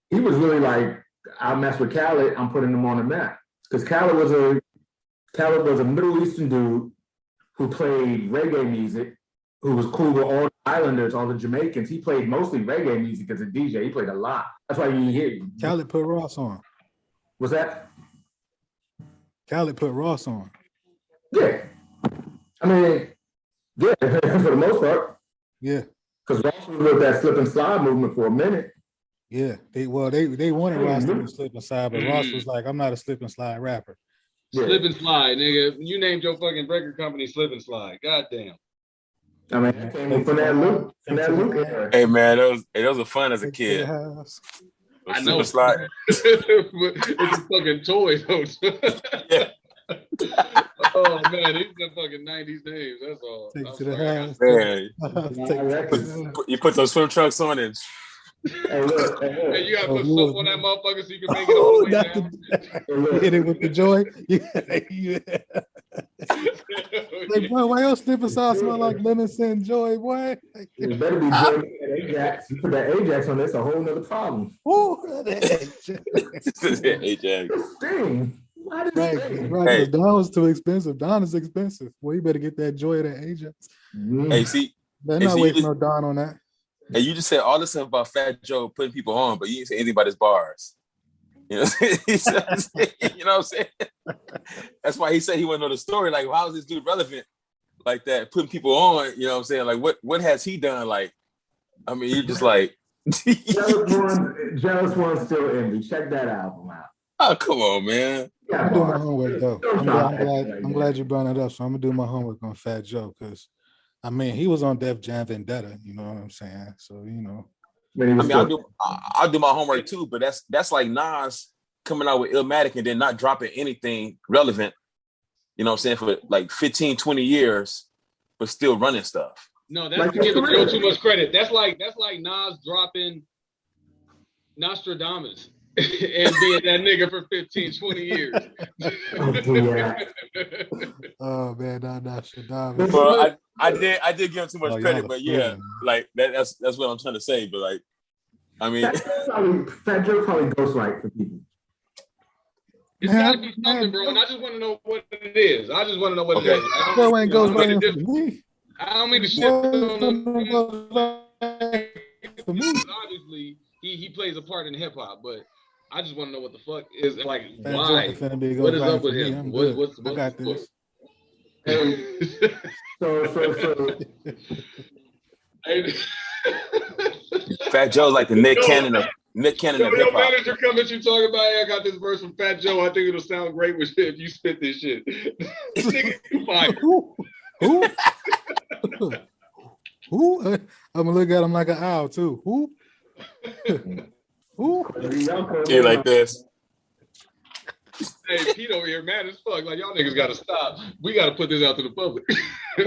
he was really like, I mess with Khaled, I'm putting him on the map. Because Khaled was a Middle Eastern dude who played reggae music, who was cool with all the islanders, all the Jamaicans. He played mostly reggae music as a DJ. He played a lot. That's why you hear Khaled put Ross on. What's that? Khaled put Ross on. Yeah. I mean, yeah, for the most part. Yeah. Because Ross was with that slip and slide movement for a minute. Yeah, they wanted Ross to be slip and slide, but Ross was like, I'm not a slip and slide rapper. Yeah. Slip and slide, nigga. You named your fucking record company Slip and Slide. Goddamn. I mean, it came from that loop. Hey man, those are fun as a kid. I know. Slide. It's a fucking toy, though. Yeah. Oh man, these are fucking 90s names. That's all. Take to the house. You put those swim trunks on and. Hey, you gotta put soap on that motherfucker so you can make it all the way down. Hit it with the joy. Like, boy, why your slipper sauce smell like lemon scent joy, boy? It better be joy and Ajax. You put that Ajax on, that's a whole nother problem. Oh, that Ajax. Sting. Right, because Don was too expensive. Don is expensive. Well, you better get that joy of that Ajax. Hey, see, they're not waiting no Don on that. Hey, you just said all this stuff about Fat Joe putting people on, but you didn't say anything about his bars. You know what I'm saying? You know what I'm saying? That's why he said he wanted to know the story. Like, how is this dude relevant like that, putting people on? You know what I'm saying? Like, what has he done? Like, I mean, you're just like... Jealous One still in me. Check that album out. Oh, come on, man. I'm doing my homework, though. I'm glad you brought it up, so I'm going to do my homework on Fat Joe, because I mean, he was on Def Jam Vendetta, you know what I'm saying? So, I mean, I'll do my homework too, but that's like Nas coming out with Illmatic and then not dropping anything relevant, you know what I'm saying, for like 15, 20 years, but still running stuff. No, that's giving Joe too much credit. That's like Nas dropping Nostradamus and being that nigga for 15, 20 years. Oh man, Nostradamus. Well, I did give him too much credit, but yeah, like that's what I'm trying to say. But like, I mean, Fat Joe probably ghostwrite for people. It's gotta be something, bro. And I just want to know what it is. I just want to know what it is. Joe ain't ghostwriting for me. I don't mean to shit on him. Obviously, he plays a part in hip hop, but I just want to know what the fuck is like. Why? What is up with him? What's I got this. So. Fat Joe's like the Nick Cannon Nick Cannon of Your hip hop. manager come at you talking about, hey, I got this verse from Fat Joe. I think it'll sound great with shit if you spit this shit. Nigga, you fired. Who? Who? I'm gonna look at him like an owl too. Who? Who? Yeah, like this. Hey, Pete over here, mad as fuck. Like, y'all niggas gotta stop. We gotta put this out to the public. I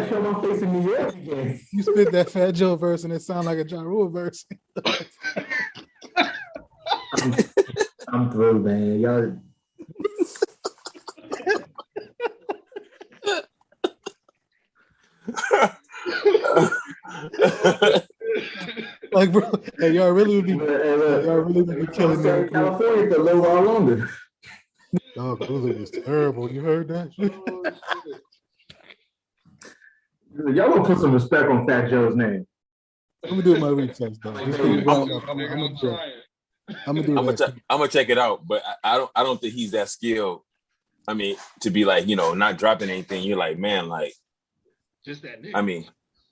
show my face in New York again. You spit that Fat Joe verse and it sound like a Ja Rule verse. I'm through, man. Y'all. Like, bro, hey, y'all really would be killing me. California for a little while longer. Dog, Hulu was terrible. You heard that? Y'all gonna put some respect on Fat Joe's name. Let me do my research, though. I'm gonna check it out, but I don't think he's that skilled. I mean, to be like, not dropping anything. You're like, man, like, just that nigga. I mean,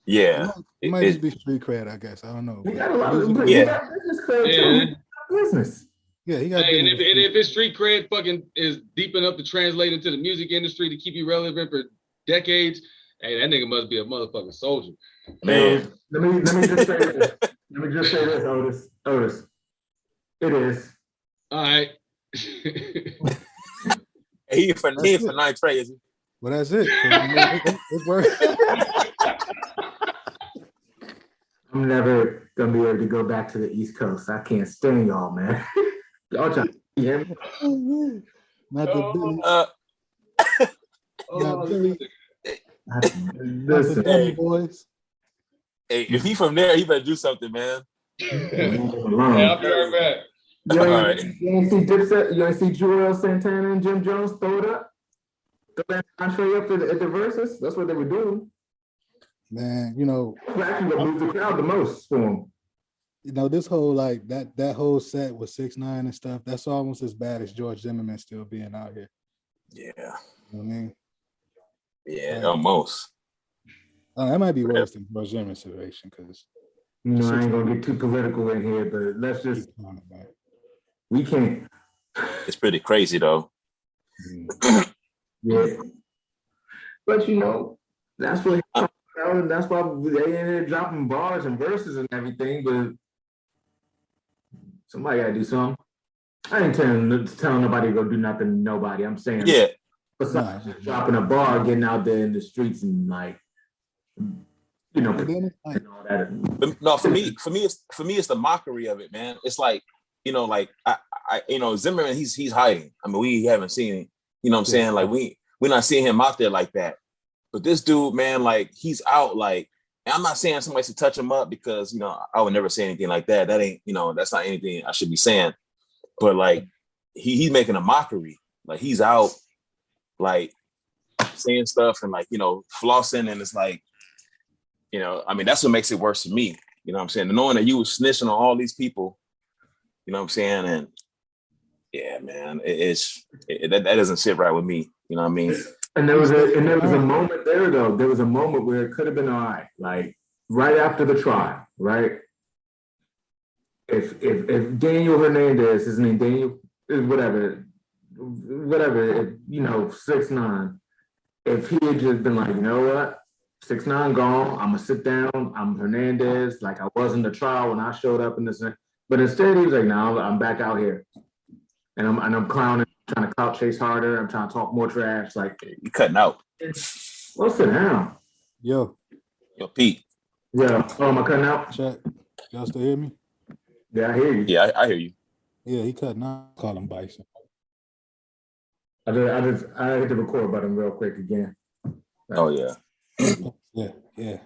yeah, it might just be street cred, I guess. I don't know. He got a lot of business cred too. Business. Yeah, he got. Hey, and if his street cred fucking is deep enough to translate into the music industry to keep you relevant for decades, hey, that nigga must be a motherfucking soldier. Man, let me just say this. Let me just say this, Otis. It is. All right. he for 9 trades. Well, that's it. It worked. I'm never gonna be able to go back to the East Coast. I can't stand y'all, man. Y'all trying to hear me? Not the Billy. Not Billy. Not the Billy boys. Hey, if he from there, he better do something, man. Yeah, I'll be right back. You ain't see Dipset? You ain't see Joel Santana and Jim Jones throw it up? Throw that entree up at the verses? That's what they were doing. Man, That's actually what moved the crowd the most for him. This whole like that whole set with 6ix9ine and stuff, that's almost as bad as George Zimmerman still being out here. Yeah. You know what I mean? Yeah, almost. That might be worse than George Zimmerman's situation because I ain't gonna get too political in here, but let's just we can't. It's pretty crazy though. Yeah. But that's what that's why they ended up dropping bars and verses and everything, but somebody gotta do something. I ain't telling nobody to go do nothing to nobody. I'm saying besides just dropping a bar, getting out there in the streets and like and all that. No, for me, it's the mockery of it, man. It's like, Zimmerman, he's hiding. I mean, we haven't seen him. You know what I'm saying? Like we're not seeing him out there like that. But this dude, man, like he's out. Like, and I'm not saying somebody should touch him up because I would never say anything like that. That ain't that's not anything I should be saying. But like he's making a mockery. Like he's out, like saying stuff and like flossing, and it's like I mean that's what makes it worse to me. You know what I'm saying? And knowing that you was snitching on all these people. You know what I'm saying? And yeah, man, that doesn't sit right with me. You know what I mean? And there was a moment there though. There was a moment where it could have been all right, like right after the trial, right? If Daniel Hernandez, his name Daniel, whatever, 6ix9ine, if he had just been like, you know what, 6ix9ine gone, I'm gonna sit down, I'm Hernandez, like I was in the trial when I showed up in this, but instead he was like, no, I'm back out here, and I'm clowning. Trying to clout chase harder. I'm trying to talk more trash. Like you cutting out. Well, sit down. Yo, Pete. Yeah. Oh, am I cutting out? Check. Y'all still hear me? Yeah, I hear you. Yeah, I hear you. Yeah, he cutting out. Call him Bison. I hit the record button real quick again. Oh yeah. Yeah.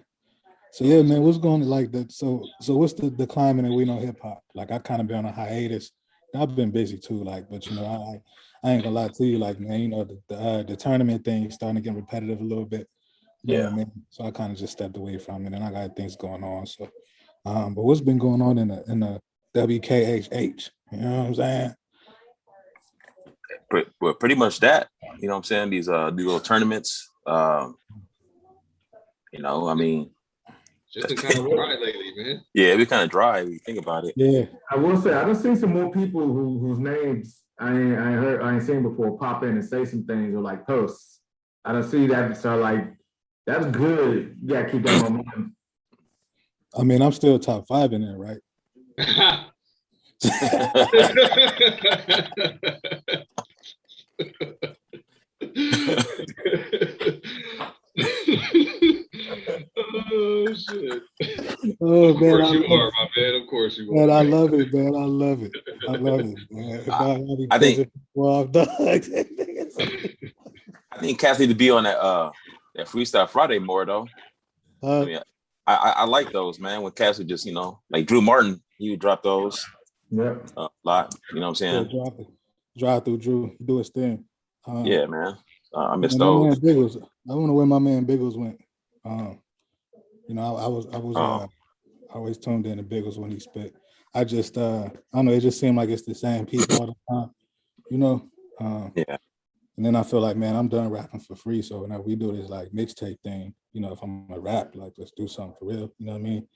So yeah, man, what's going on like that? So what's the climate and we know hip hop? Like I kind of been on a hiatus. I've been busy too, like, but I ain't gonna lie to you, like, man, the tournament thing is starting to get repetitive a little bit. You know what I mean? So I kind of just stepped away from it, and I got things going on. So, but what's been going on in the WKHH? You know what I'm saying? Well, pretty much that. You know what I'm saying? These little tournaments. I mean, just been kind of quiet lately, man. Yeah, it'd be kind of dry when you think about it. Yeah. I will say, I done seen some more people whose names I ain't seen before pop in and say some things or like posts. I don't see that, so like that's good. You gotta keep that momentum. I mean, I'm still top 5 in there, right? Oh shit! Oh Of man, course you are, my man. Of course you man, are. I love it, man. I love it. I love it, man. I think cats need to be on that Freestyle Friday more though. I mean, I like those, man. When cats would just, like Drew Martin, he would drop those a lot. You know what I'm saying? Drive through Drew, do his thing. Yeah, man. I miss my those. man Biggles. I don't know where my man Biggles went. I was always tuned in to Biggles when he spit. I don't know. It just seemed like it's the same people all the time. Yeah. And then I feel like, man, I'm done rapping for free. So now we do this like mixtape thing. If I'm gonna rap, like let's do something for real. You know what I mean?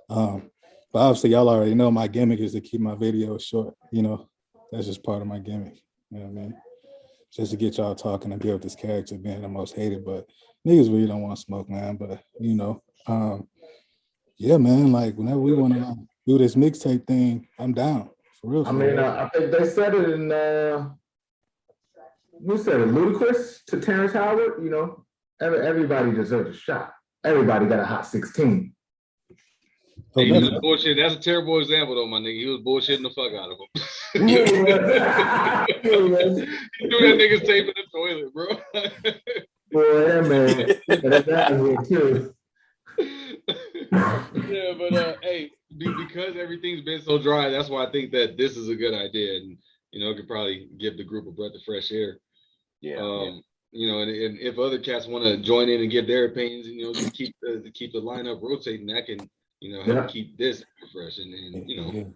But obviously, y'all already know my gimmick is to keep my videos short. That's just part of my gimmick. You know what I mean? Just to get y'all talking and build this character being the most hated. But niggas really don't want to smoke, man. But yeah, man. Like whenever we want to do this mixtape thing, I'm down for real. I mean, I think they said it in who said it? Ludacris to Terrence Howard. Everybody deserves a shot. Everybody got a hot 16. He was bullshit. That's a terrible example, though, my nigga. He was bullshitting the fuck out of him. He threw that nigga's tape in the toilet, bro. Boy, that man. That's out of here, too. Yeah, but hey, because everything's been so dry, that's why I think that this is a good idea, and it could probably give the group a breath of fresh air. Yeah. And if other cats want to join in and give their opinions, to keep the lineup rotating, that can help keep this fresh, and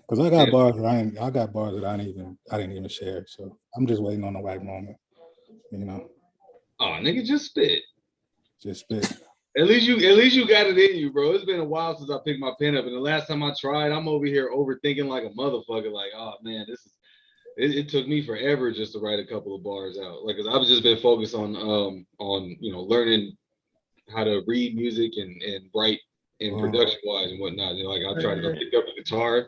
because I got bars that I didn't even share, so I'm just waiting on the right moment. Oh, nigga, just spit. Just spit. At least you got it in you, bro. It's been a while since I picked my pen up, and the last time I tried, I'm over here overthinking like a motherfucker. Like, oh man, it took me forever just to write a couple of bars out. Like, cause I've just been focused on learning how to read music and write in production wise and whatnot. Like I tried to pick up the guitar.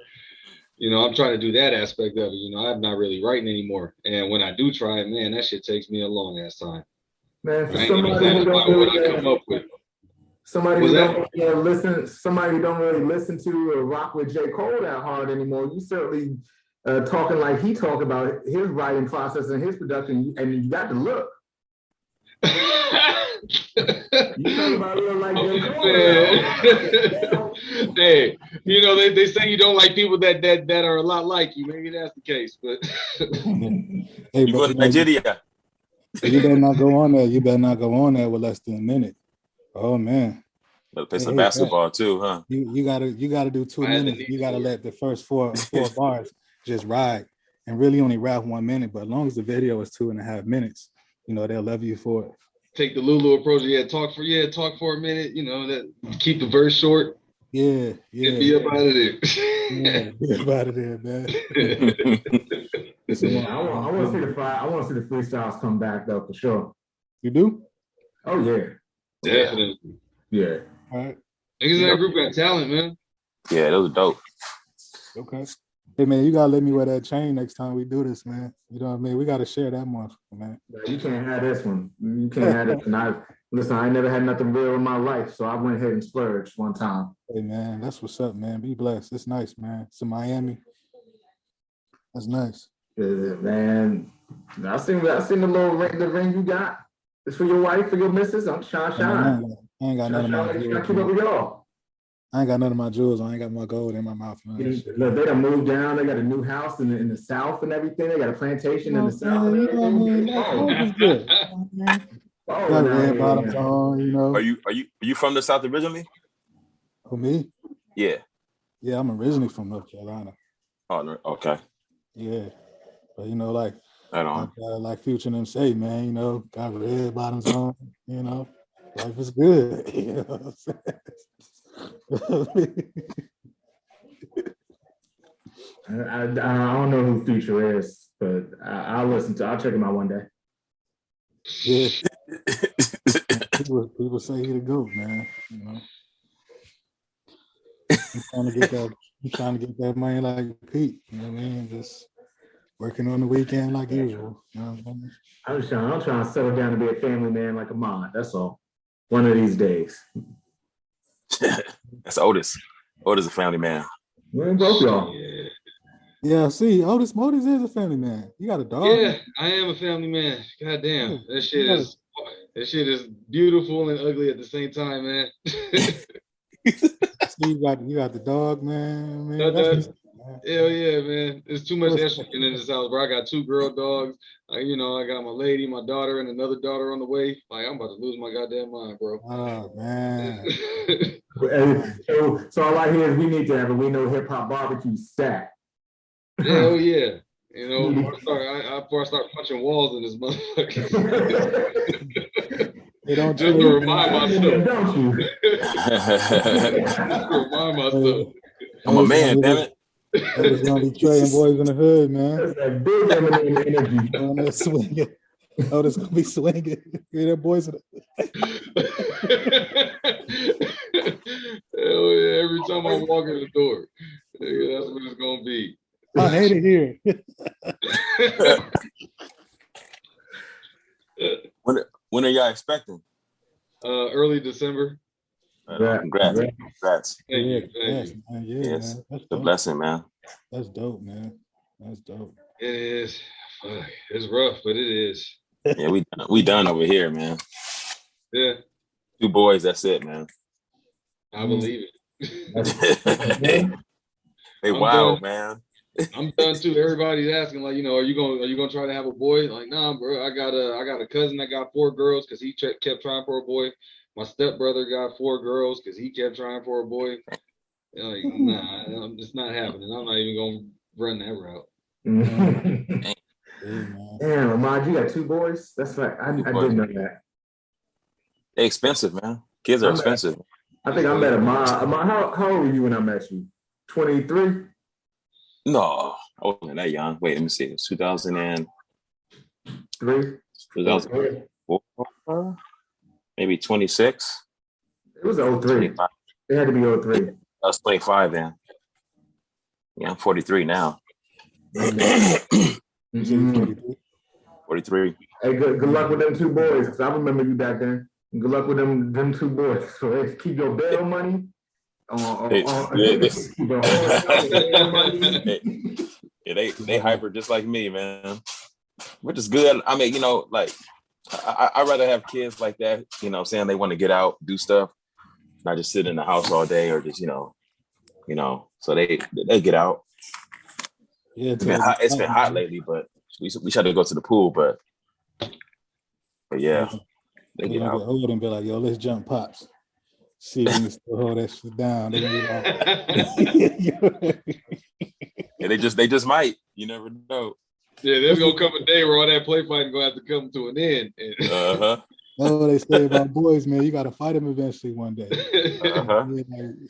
I'm trying to do that aspect of it. I'm not really writing anymore, and when I do try it, man, that shit takes me a long ass time. Man, for somebody who don't really listen to or rock with J. Cole that hard anymore, you certainly talking like he talked about his writing process and his production, and you got to look. You talk about it like J. Cole. Hey, they say you don't like people that are a lot like you. Maybe that's the case, but hey, you go to Nigeria. You better not go on there. You better not go on there with less than a minute. Oh man. Better play some basketball too, huh? You gotta do 2 minutes. You gotta let the first four bars just ride and really only rap 1 minute. But as long as the video is 2.5 minutes, they'll love you for it. Take the Lulu approach. Talk for a minute. That keep the verse short. Yeah. And be up out of there. Yeah, be up out of there, man. I want to see the freestyles come back though for sure. You do? Oh yeah, definitely. Yeah. All right. Niggas in that group got talent, man. Yeah, those are dope. Okay. Hey man, you gotta let me wear that chain next time we do this, man. You know what I mean? We gotta share that one, man. You can't have this one. You can't have this. And I ain't never had nothing real in my life, so I went ahead and splurged one time. Hey man, that's what's up, man. Be blessed. It's nice, man. It's in Miami. That's nice. Yeah, man. I seen the little ring you got. It's for your wife, for your missus. I'm shine. I ain't got none of my jewels. Keep up with y'all. I ain't got none of my jewels. I ain't got my gold in my mouth, man. Look, they done moved down. They got a new house in the south and everything. They got a plantation in the south. Got red bottoms on, Are you from the South originally? For me? Yeah. Yeah, I'm originally from North Carolina. Oh, okay. Yeah, but like right on. Like Future and them say, man, got red bottoms on, life is good. You know what I'm saying? I don't know who Future is, but I'll check him out one day. Yeah. People say he the GOAT, man. You know, he's trying to get that money like Pete. You know what I mean? Just working on the weekend like usual. You know what I mean? I'm trying to settle down and be a family man like Ahmad. That's all. One of these days. That's Otis. Otis is a family man. We ain't both y'all. Yeah, see, Otis is a family man. You got a dog? Yeah, I am a family man. God damn. Yeah. That shit is beautiful and ugly at the same time, man. See, you got the dog, man. Hell yeah, man. There's too much estrogen in this house, bro. I got 2 girl dogs. I got my lady, my daughter, and another daughter on the way. Like, I'm about to lose my goddamn mind, bro. Oh, man. So all I hear is we need to have a We Know Hip Hop barbecue stack. Hell yeah. Before I start punching walls in this motherfucker. Just to remind myself. Don't you? Remind myself. I'm a man, damn it. Otis gonna be trading boys in the hood, man. That's that big Eminem energy. On that swinging. Otis gonna be swinging. Hear that boys in the Hell yeah, every time I walk in the door. That's what it's gonna be. I hate it here. When are y'all expecting? Early December. Congrats. Thank you. Yes, Man. That's the blessing, man. That's dope, man. That's dope. It is. It's rough, but it is. Yeah, we done over here, man. Yeah. 2 boys, that's it, man. I believe it. They wild, man. I'm done too. Everybody's asking, like, are you gonna try to have a boy? Like, nah, bro. I got a cousin that got 4 girls because he kept trying for a boy. My stepbrother got 4 girls because he kept trying for a boy. Like, nah, it's not happening. I'm not even gonna run that route. Damn, Ahmad, you got 2 boys? That's right. I didn't know that. They expensive, man. Kids are expensive. I think I met Ahmad. Ahmad, how old were you when I met you? 23? No, I wasn't that young. Wait, let me see. It's 2004, maybe 26. It was 03. 25. It had to be 03. I was 25 then. Yeah, I'm 43 now. 43. Hey, good luck with them 2 boys, because I remember you back then. Good luck with them 2 boys. So keep your bail money. They hyper just like me, man. Which is good. I mean, like I'd rather have kids like that, saying they want to get out, do stuff, not just sit in the house all day or just, so they get out. Yeah, it's been hot lately, but we tried to go to the pool, but yeah, they get out. Old and be like, yo, let's jump pops. See if we can still hold that shit down. Yeah, they just might. You never know. Yeah, there's gonna come a day where all that play fighting gonna have to come to an end. Oh, they say about boys, man, you gotta fight them eventually one day. Like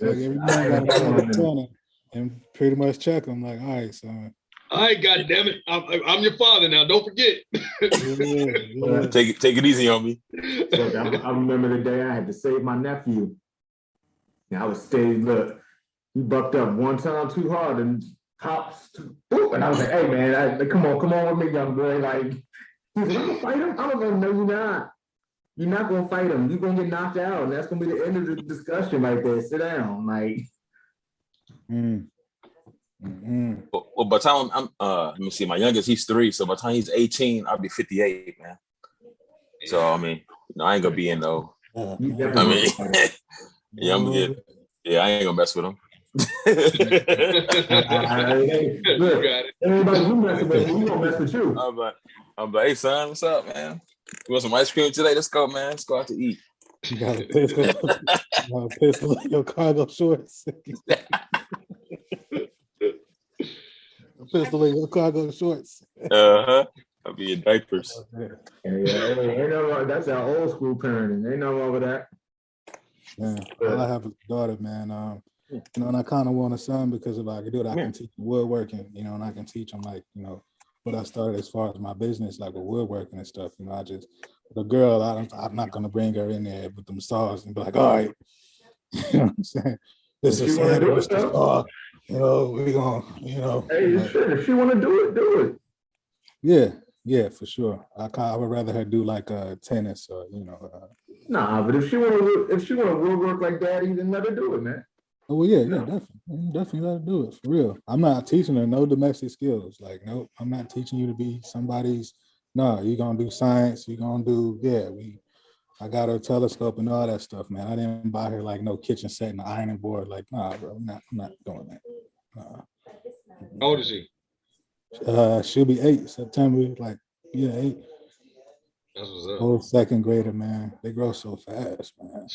every man gotta fight and pretty much check them. Like, all right, son. All right, goddamn it, I'm your father now. Don't forget. Yeah. Take it easy on me. Look, I remember the day I had to save my nephew. And I was staying. Look, he bucked up one time too hard and pops. Boop, and I was like, "Hey man, come on with me, young boy." Like, he's like, "I'm gonna fight him." I was like, "No, you're not. You're not gonna fight him. You're gonna get knocked out, and that's gonna be the end of the discussion right there. Sit down, like." Well, by the time I'm let me see, my youngest, he's 3, so by the time he's 18, I'll be 58, man. So I mean, I ain't gonna be in though. I mean, yeah, I'm good. Yeah, I ain't gonna mess with him. Look, everybody who messes with you, we gonna mess with you. I'm like, hey son, what's up, man? You want some ice cream today? Let's go, man. Let's go out to eat. You got a pistol in your cargo shorts. Pistol in your cargo shorts. I'll be in diapers. Yeah, ain't no wrong. That's our old school parenting. Ain't no wrong with that. Yeah, all I have is a daughter, man. You know, and I kind of want a son because if I could do it, I can teach woodworking, you know, and I can teach them like, you know, what I started as far as my business, like with woodworking and stuff. You know, the girl, I'm not going to bring her in there with them saws and be like, all right, you know what I'm saying? This is this saw, you know, we're going to, you know. Hey, shit, if she want to do it, do it. Yeah, for sure. I would rather her do like tennis or, you know. Nah, but if she want to woodwork like daddy, then let her do it, man. Oh, well, yeah, definitely let her do it for real. I'm not teaching her no domestic skills. Like, nope, I'm not teaching you to be somebody's. No, you're gonna do science. You're gonna do I got her a telescope and all that stuff, man. I didn't buy her like no kitchen set and ironing board. Like, nah, bro, I'm not doing that. How old is she? She'll be 8 September. Like, 8. That's what's up. Whole second grader, man. They grow so fast, man.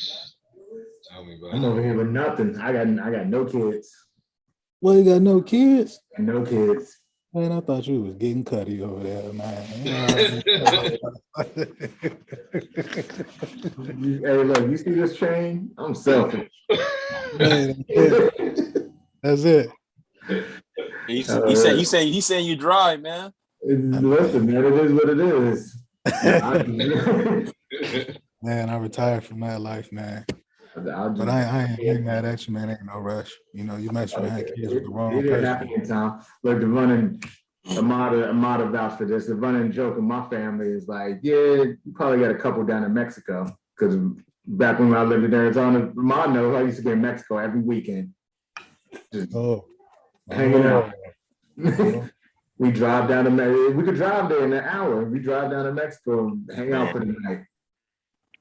Tell me about I'm over here with nothing. I got no kids. Well, you got no kids? No kids. Man, I thought you was getting cutty over there, man. Hey, look, you see this chain? I'm selfish. Man, that's it. He saying you dry, man. Listen, man, it is what it is. Man, I retired from that life, man. But I ain't mad at you, man. Ain't no rush. You know, you mess with kids with the wrong person. It didn't happen in time. Look, the running Amada vouch for this. The running joke in my family is like, yeah, you probably got a couple down in Mexico. Because back when I lived in Arizona, Amada knows I used to be in Mexico every weekend. Just hanging out. We drive down to we could drive there in an hour. We drive down to Mexico and hang out for the night.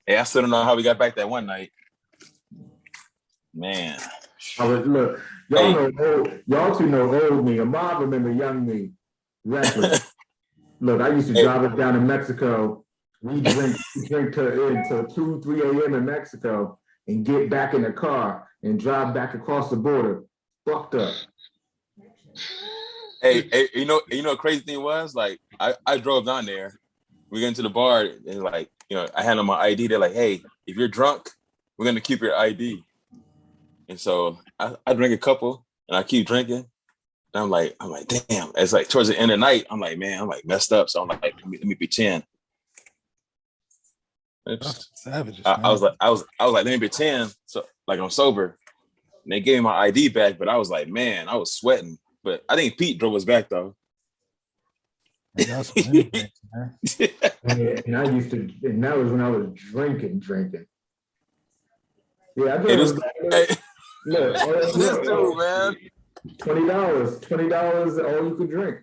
Hey, I still don't know how we got back that one night. Man. Look, y'all two know old me. Ahmad remember young me. Reckless. Look, I used to drive us down to Mexico. We drink until 2, 3 a.m. in Mexico and get back in the car and drive back across the border. Fucked up. Hey, you know, the crazy thing was, like, I drove down there. We get into the bar and, like, you know, I had on my ID. They're like, hey, if you're drunk, we're gonna keep your ID. And so I drink a couple and I keep drinking. And I'm like, damn. It's like towards the end of the night, I'm like, man, I'm like messed up. So I'm like, let me pretend. Savages, I was like, let me pretend. So like I'm sober. And they gave me my ID back, but I was like, man, I was sweating. But I think Pete drove us back though. And that was when I was drinking. Yeah, I think look, this dude, man. $20 all you could drink.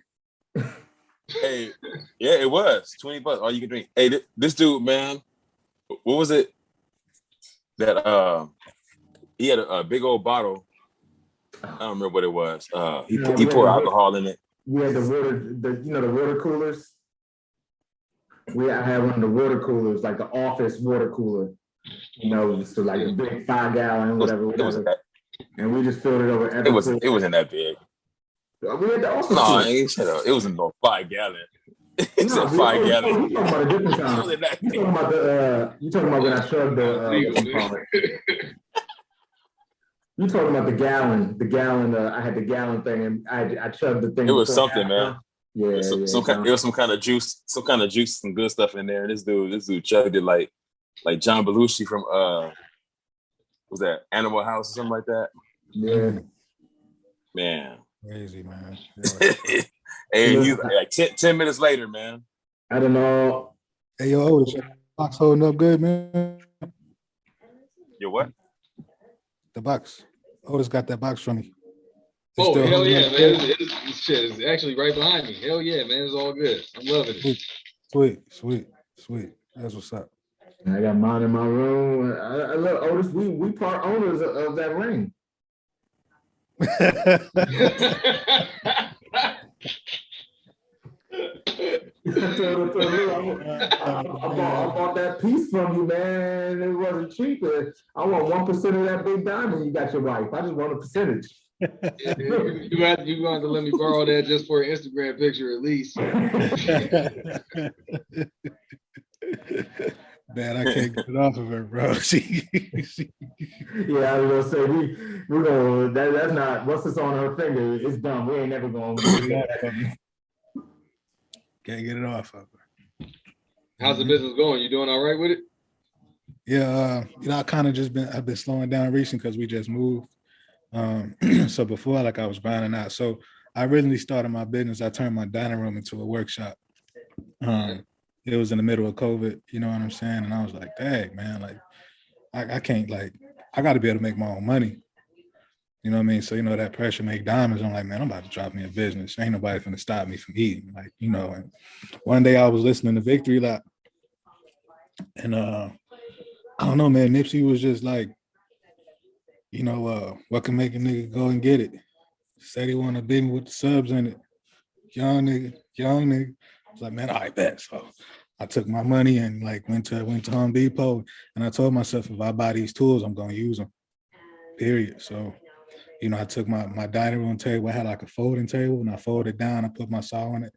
Hey, yeah, it was $20 all you could drink. Hey, this dude, man, what was it that he had a big old bottle. I don't remember what it was. He poured alcohol in it. We had the water coolers. I had one of the water coolers, like the office water cooler. You know, so like a big 5-gallon, whatever. And we just filled it over. It wasn't that big. We had the office. No, it was about 5-gallon. It's a 5-gallon. You talking about a different time. You talking about when I shoved the. You talking about the gallon? I had the gallon thing, and I shoved the thing. It was something, man. Yeah, it was some kind of juice, some good stuff in there. And this dude chugged it like John Belushi from was that Animal House or something like that? Yeah, man, crazy, man. Hey, he's like 10 minutes later, man. I don't know. Hey, yo, Otis, box holding up good, man. Your what? The box. Otis got that box from me. Oh, hell yeah, man. It's actually right behind me. Hell yeah, man. It's all good. I'm loving it. Sweet. That's what's up. I got mine in my room. Look, Otis, we part owners of that ring. I bought that piece from you, man. It wasn't cheap. I want 1% of that big diamond you got your wife. I just want a percentage. You going to let me borrow that just for an Instagram picture at least. Man, I can't get it off of her, bro. Yeah, I was gonna say we're gonna that's not once it's on her finger, it's done. We ain't never gonna can't get it off of her. How's the business going? You doing all right with it? Yeah, I kind of I've been slowing down recently because we just moved. So before, like I was grinding out. So I originally started my business. I turned my dining room into a workshop. It was in the middle of COVID, you know what I'm saying? And I was like, dang, man, like I can't, like, I got to be able to make my own money. You know what I mean? So, that pressure make diamonds. I'm like, man, I'm about to drop me a business. Ain't nobody finna stop me from eating. Like, and one day I was listening to Victory Lap. And I don't know, man, Nipsey was just like, what can make a nigga go and get it? Said he want to beat me with the subs in it. Young nigga. I was like, man, I bet. So I took my money and like went to Home Depot, and I told myself, if I buy these tools, I'm gonna use them. Period. So, I took my dining room table. I had like a folding table, and I folded it down. I put my saw on it,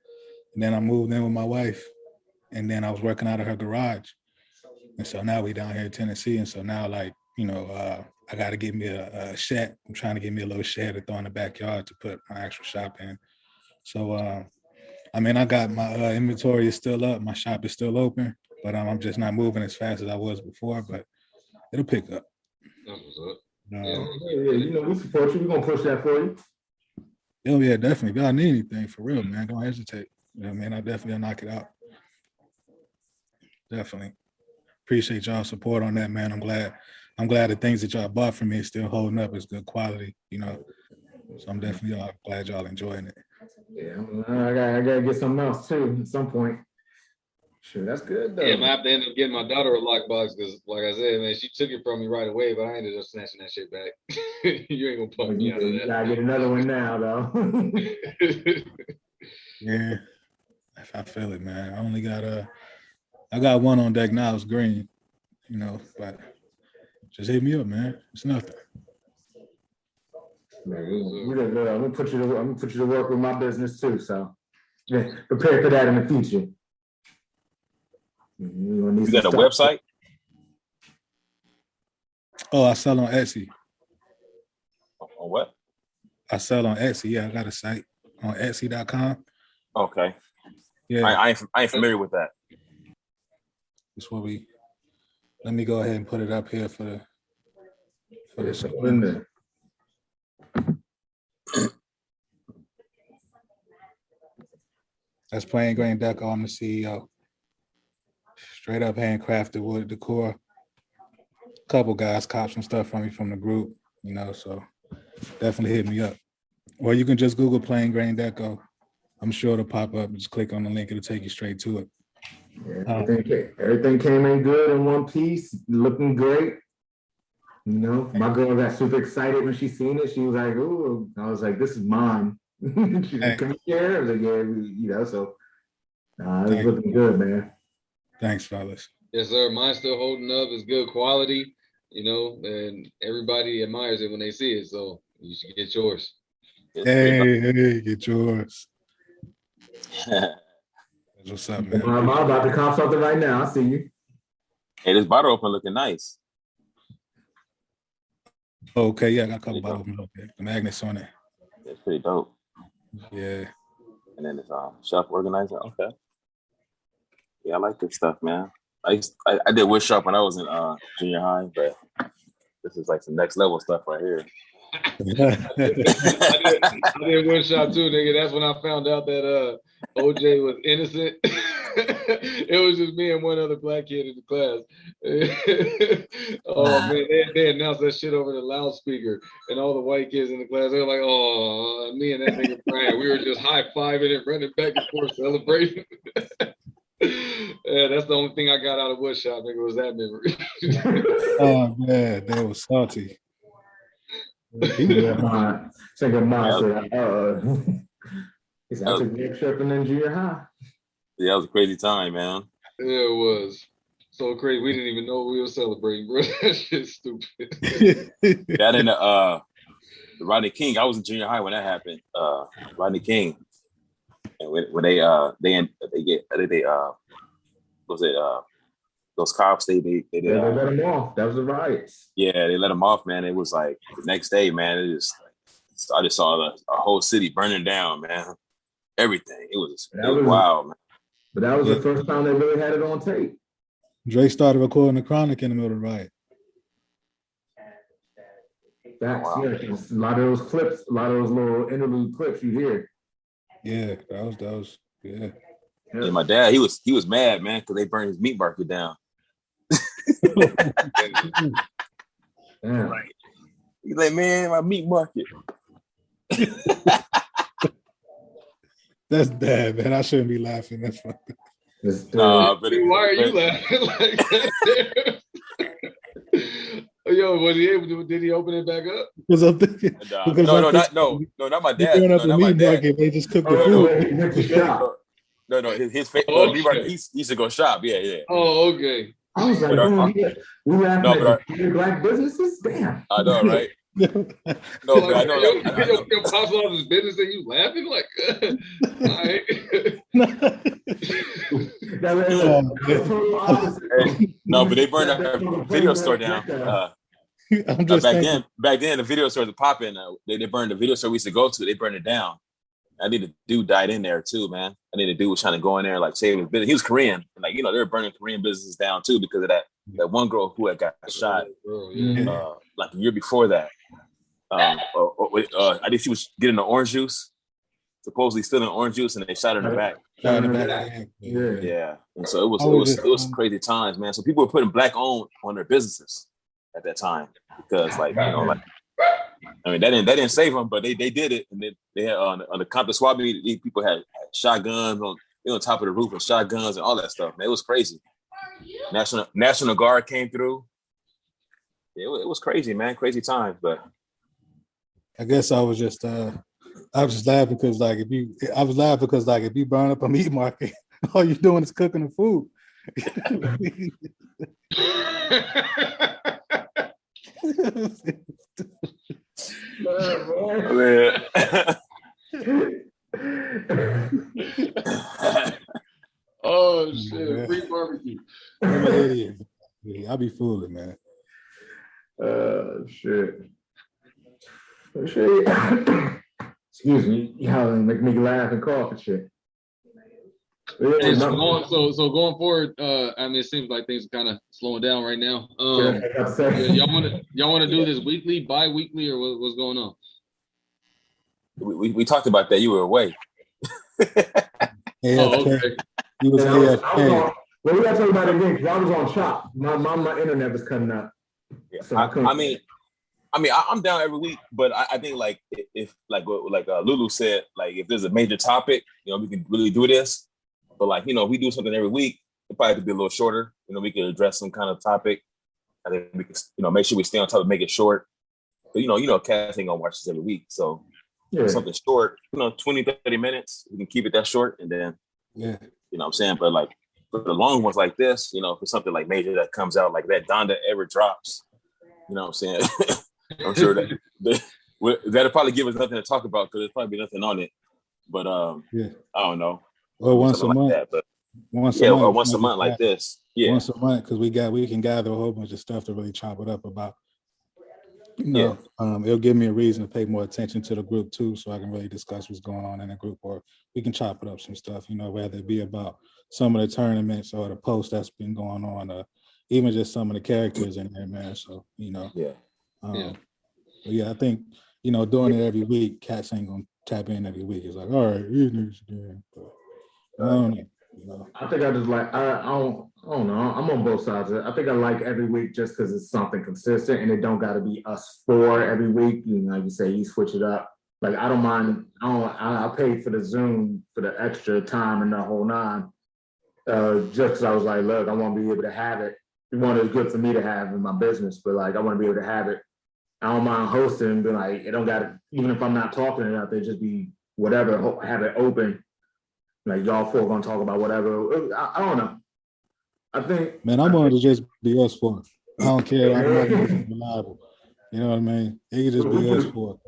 and then I moved in with my wife, and then I was working out of her garage. And so now we down here in Tennessee, and so now like I got to get me a shed. I'm trying to get me a little shed to throw in the backyard to put my actual shop in. So, I mean, I got my inventory is still up. My shop is still open, but I'm just not moving as fast as I was before, but it'll pick up. That's what's up. Yeah, we support you. We're going to push that for you. Oh, yeah, definitely. If y'all need anything, for real, man, don't hesitate. You know what I mean? I definitely will knock it out. Definitely. Appreciate y'all support on that, man. I'm glad the things that y'all bought from me is still holding up. It's good quality, So I'm definitely glad y'all enjoying it. Yeah, I gotta get something else too at some point. Sure, that's good though. Yeah, I have to end up getting my daughter a lockbox because, like I said, man, she took it from me right away, but I ended up snatching that shit back. You ain't gonna punk me out of that. You gotta get another one now, though. Yeah, I feel it, man. I only got I got one on deck now. It's green, but just hit me up, man. It's nothing. I'm gonna put you to work with my business too. So yeah, prepare for that in the future. You got a website? Oh, I sell on Etsy. On what? I sell on Etsy. Yeah, I got a site on Etsy.com. Okay. Yeah, I ain't familiar with that. That's what let me go ahead and put it up here for this. That's Plain Grain Deco. I'm the CEO. Straight up handcrafted wood decor. Couple guys copped some stuff from me from the group, so definitely hit me up. Or you can just Google Plain Grain Deco. I'm sure it'll pop up. Just click on the link. It'll take you straight to it. Yeah, everything came in good in one piece, looking great. My girl got super excited when she seen it. She was like, "Ooh!" I was like, "This is mine." She's like, "Can we share?" I was like, "Yeah." So it's looking good, man. Thanks, fellas. Yes, sir. Mine's still holding up. It's good quality, and everybody admires it when they see it. So you should get yours. Hey, get yours. What's up, man? I'm about to cop something right now. I see you. Hey, this bottle opener looking nice. Okay, yeah, I got a couple bottles. Okay. The magnets on it. It's pretty dope. Yeah. And then it's shelf organizer. Okay. Yeah, I like this stuff, man. I did wood shop when I was in junior high, but this is like some next level stuff right here. I did wood shop too, nigga. That's when I found out that OJ was innocent. It was just me and one other black kid in the class. Oh man, they announced that shit over the loudspeaker, and all the white kids in the class, they were like, "Oh, me and that nigga Brian, we were just high-fiving and running back and forth celebrating." Yeah, that's the only thing I got out of wood shop, nigga, was that memory. Oh man, that was salty. I took a trip in junior high. Yeah, that was a crazy time, man. Yeah, it was so crazy. We didn't even know we were celebrating, bro. That shit's stupid. That in the Rodney King. I was in junior high when that happened. Rodney King, and when they those cops, they did. They let him off. That was the riots. Yeah, they let him off, man. It was like the next day, man. I just saw the whole city burning down, man. Everything. It was wild, man. But that was the first time they really had it on tape. Drake started recording the Chronic in the middle of the riot. That's a lot of those clips, a lot of those little interlude clips you hear. Yeah, that was yeah. Yeah, my dad, he was mad, man, because they burned his meat market down. Right. He's like, man, my meat market. That's bad, man. I shouldn't be laughing. That's funny. Why are you laughing like that? Yo, was he able to? Did he open it back up? Because I'm thinking. Not my dad. Going up the meat market, they just cooked the food. No, his meat market. He used to go shop. Yeah. Oh, okay. I was like, we laughing at black businesses. Damn. I know, right? No, but I know. Your pops lost his business and you laughing like, all right. No, but they burned our video store down. Back then, the video stores were popping. They burned the video store we used to go to. They burned it down. I think the dude died in there too, man. I think the dude was trying to go in there and like save his business. He was Korean, and like they were burning Korean businesses down too because of that one girl who had got shot like a year before that. I think she was getting the orange juice, supposedly stealing orange juice, and they shot her in the back. Yeah. And so it was crazy times, man. So people were putting black owned on their businesses at that time because that didn't save them, but they did it, and they had on the Compton SWAT meet, these people had shotguns on top of the roof and shotguns and all that stuff. Man, it was crazy. National Guard came through. It was crazy, man. Crazy times, but I guess I was just laughing because if you burn up a meat market, all you're doing is cooking the food. Oh shit! Free barbecue. I'll be fooling, man. Shit. Excuse me. Y'all make me laugh and cough and shit. Hey, so going forward, I mean, it seems like things are kind of slowing down right now. Y'all want to do this weekly, bi-weekly, or what's going on? We talked about that. You were away. Okay. He was well, we got to talk about it again because I was on Chop. My internet was cutting out. Yeah. So I'm down every week, but I think like if Lulu said, like if there's a major topic, we can really do this. But like if we do something every week, it probably could be a little shorter. We could address some kind of topic. I think we can make sure we stay on top and make it short. But cats ain't gonna watch this every week, so something short, 20, 30 minutes. We can keep it that short, and then you know what I'm saying. But like for the long ones like this, for something like major that comes out like that Donda ever drops, you know what I'm saying. I'm sure that'll probably give us nothing to talk about because there's probably nothing on it. But I don't know. Well, once a month, like that, once a month like this. Yeah, once a month because we can gather a whole bunch of stuff to really chop it up about. It'll give me a reason to pay more attention to the group too, so I can really discuss what's going on in the group, or we can chop it up some stuff. Whether it be about some of the tournaments or the posts that's been going on, or even just some of the characters in there, man. So I think doing it every week, cats ain't gonna tap in every week. It's like, all right, I don't know. I think I just like I don't know. I'm on both sides of it. I think I like every week just because it's something consistent and it don't got to be us four every week. Like you say, you switch it up. Like I don't mind. I paid for the Zoom for the extra time and the whole nine. Just because I was like, look, I want to be able to have it. One is good for me to have in my business, but like I want to be able to have it. I don't mind hosting and be like, it don't got to, even if I'm not talking it out there, just be whatever, have it open. Like y'all four gonna talk about whatever. I don't know. I think. Man, I'm going to just be us four. I don't care. I'm not gonna be reliable. You know what I mean? It could just be us four.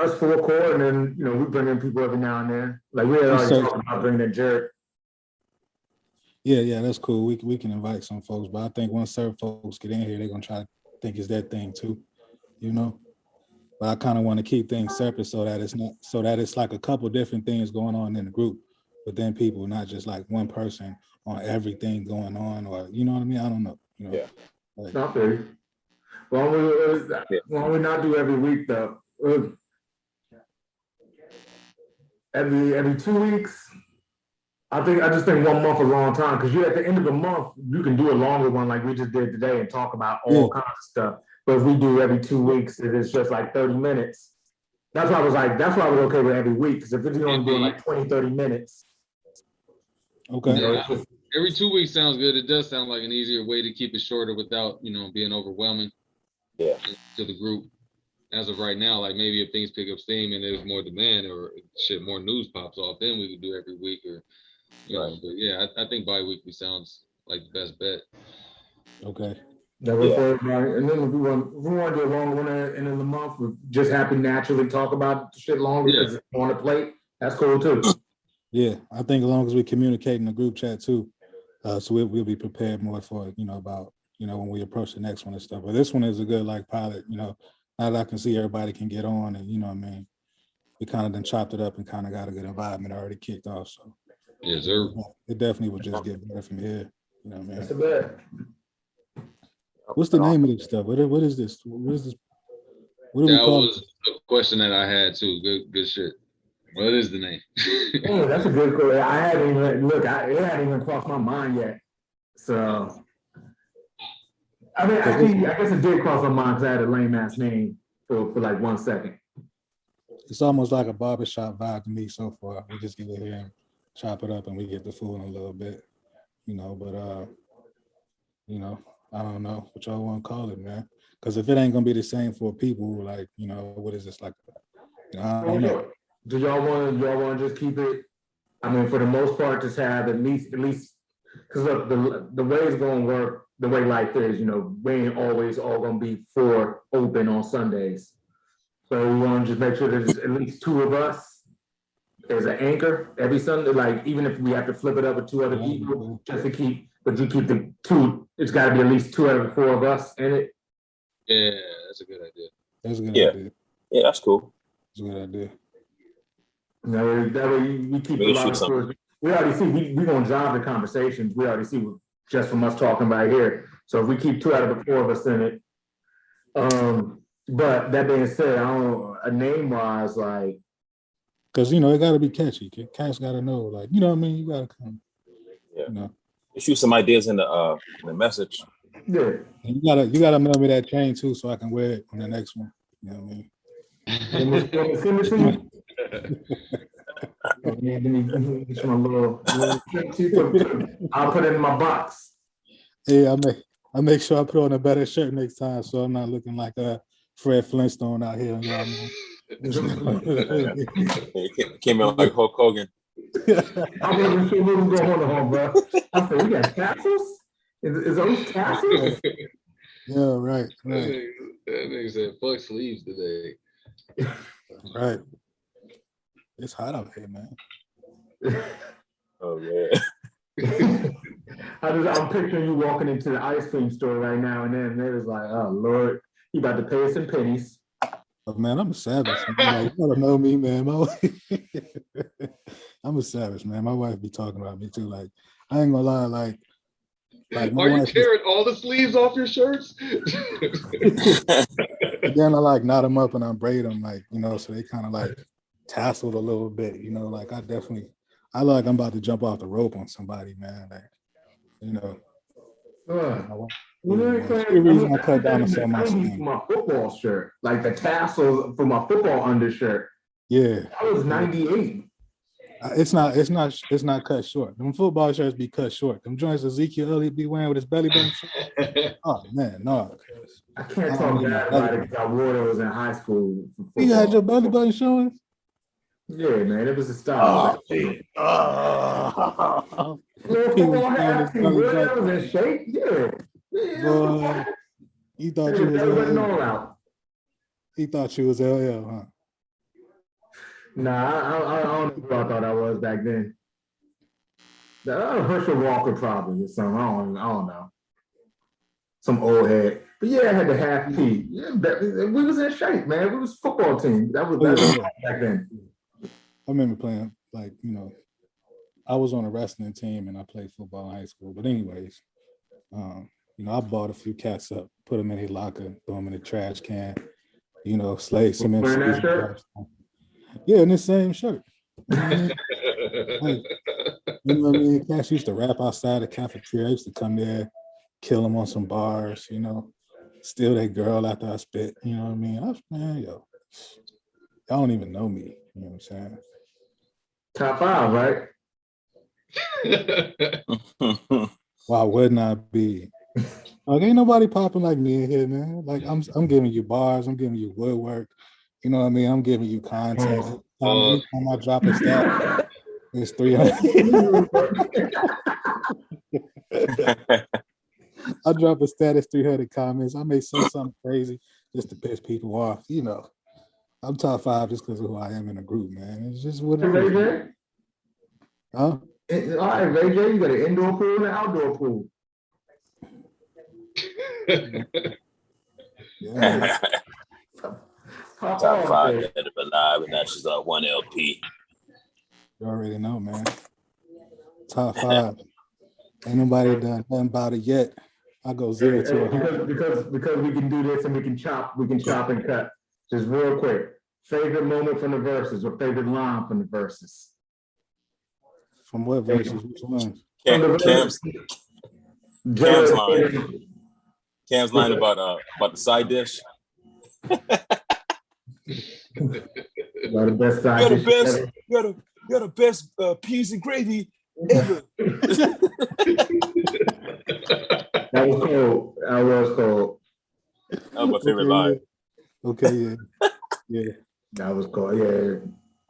Us four core, and then we bring in people every now and then. Like we had already talked about bringing in Jared. Yeah, that's cool. We can invite some folks, but I think once certain folks get in here, they're gonna try to think it's their thing too, you know. But I kind of want to keep things separate so that it's like a couple different things going on in the group, but then people, not just like one person on everything going on, or you know what I mean? I don't know, you know. Yeah. Like, Not fair. Why don't we not do every week though? Every 2 weeks. I just think 1 month a long time because you at the end of the month you can do a longer one like we just did today and talk about all kinds of stuff. But if we do every 2 weeks, it's just like 30 minutes. That's why I was okay with every week because if it's only doing like 20, 30 minutes. okay. Yeah, every 2 weeks sounds good. It does sound like an easier way to keep it shorter without being overwhelming. Yeah. To the group. As of right now, like maybe if things pick up steam and there's more demand or more news pops off, then we could do every week or you know. But yeah, I think bi-weekly sounds like the best bet. Okay. That was for everybody. And then if we want to do a longer one at the end of the month, we're just happy to naturally talk about the shit longer because it's on the plate. That's cool too. Yeah, I think as long as we communicate in the group chat too, so we'll be prepared more for about when we approach the next one and stuff. But this one is a good like pilot. Now that I can see everybody can get on and what I mean, we kind of then chopped it up and kind of got a good environment already kicked off. So yes, sir. It definitely would just get better from here. You know what I mean? That's a bet. What's the name of this stuff? What is this? What is this? What do we That call was a question that I had too. Good shit. What is the name? Oh, that's a good question. I hadn't even it hadn't even crossed my mind yet. So I mean, actually, I guess it did cross my mind because I had a lame ass name for like 1 second. It's almost like a barbershop vibe to me so far. We just get in here and chop it up and we get the food in a little bit, but I don't know what y'all want to call it, man. Because if it ain't gonna be the same for people, like, what is this like? I don't know. Do y'all want to just keep it? I mean, for the most part, just have at least because the way it's going to work, the way life is, we ain't always all going to be for open on Sundays. So we want to just make sure there's at least 2 of us. There's an anchor every Sunday, like even if we have to flip it up with 2 other people, just to keep, but you keep the 2. It's got to be at least 2 out of the 4 of us in it. Yeah, that's a good idea. That's a good idea. Yeah, that's cool. That's a good idea. That way we keep a lot of stories. We already see we're gonna drive the conversations. We already see just from us talking about here. So if we keep 2 out of the 4 of us in it. But that being said, I don't a name wise like because it gotta be catchy. Cats gotta know, like, what I mean, you gotta come. Yeah. You shoot some ideas in the message. Yeah. And you gotta mail me that chain too so I can wear it on the next one. You know what I mean? I'll put it in my box. Yeah, I make sure I put on a better shirt next time so I'm not looking like a Fred Flintstone out here. You know what I mean? Came out like Hulk Hogan. I wasn't sure what was going on, bro. I said, we got tassels? Is those tassels? Yeah, right. That nigga said, fuck sleeves today. Right. It's hot out here, man. Oh, yeah. I'm picturing you walking into the ice cream store right now, and then it was like, oh, Lord, you about to pay us some pennies. Oh, man, I'm a savage. Like, you gotta know me, man. I'm a savage, man. My wife be talking about me, too. Like, I ain't gonna lie, like my Are you tearing all the sleeves off your shirts? Then I like knot them up and I braid them, like, so they kind of like tasseled a little bit, like I like I'm about to jump off the rope on somebody, man. Like, the reason I cut down on so much. My football shirt, like the tassels for my football undershirt. Yeah. That was 98. It's not cut short. Them football shirts be cut short. Them joints Ezekiel Elliott be wearing with his belly button. Oh man, no. I can't talk bad about it because I wore those in high school. You had your belly button showing? Yeah, man, it was a style. Football hat, that was in shape. Yeah. Boy, he thought you was LL. He thought you was LL, huh? Nah, I don't know who I thought I was back then. Herschel Walker probably or something. I don't know. Some old head. But yeah, I had the half P. Yeah, we was in shape, man. We was a football team. That was back then. I remember playing, like, you know, I was on a wrestling team and I played football in high school. But anyways, you know, I bought a few cats up, put them in a locker, throw them in the trash can, you know, slay some MCs. Yeah, in the same shirt. You know what I mean? Like, you know what I mean? Cats used to rap outside the cafeteria. I used to come there, kill them on some bars, you know, steal that girl after I spit. You know what I mean? Man, yo, y'all don't even know me. You know what I'm saying? Top 5, right? Why wouldn't I be? Like, ain't nobody popping like me in here, man. Like, I'm giving you bars, I'm giving you woodwork. You know what I mean? I'm giving you content. Every time I drop a stat, it's 300. I drop a status, 300 comments. I may say something crazy just to piss people off. You know, I'm top 5 just because of who I am in a group, man. It's just what it is. Huh? All right, Ray J, you got an indoor pool and an outdoor pool. Yeah. Top 5 dead or alive, and that's just 1 LP. You already know, man. Top 5. Ain't nobody done nothing about it yet. I go 0 to 100 because we can do this and we can chop and cut. Just real quick. Favorite moment from the verses or favorite line from the verses? From what verses? Which ones? Cam's line. Cam's line about the side dish. You're the best side dish. You're the best peas and gravy ever. That was cold. That was my favorite line. Okay, yeah. That was cool. Yeah.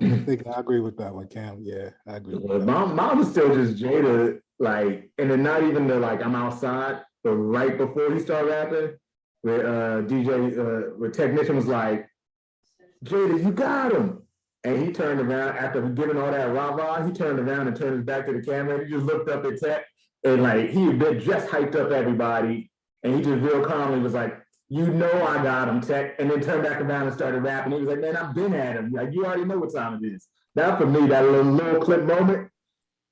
I think I agree with that one, Cam. Yeah, I agree with that. Mine was still just Jada, like, and then not even the like I'm outside, but right before he started rapping, with DJ, with technician was like, Jada, you got him. And he turned around after giving all that rah-rah, he turned around and turned his back to the camera and he just looked up at Tech and like he had just hyped up everybody and he just real calmly was like, you know I got him, Tech, and then turned back around and started rapping. He was like, man, I've been at him. Like, you already know what time it is. That for me, that little clip moment,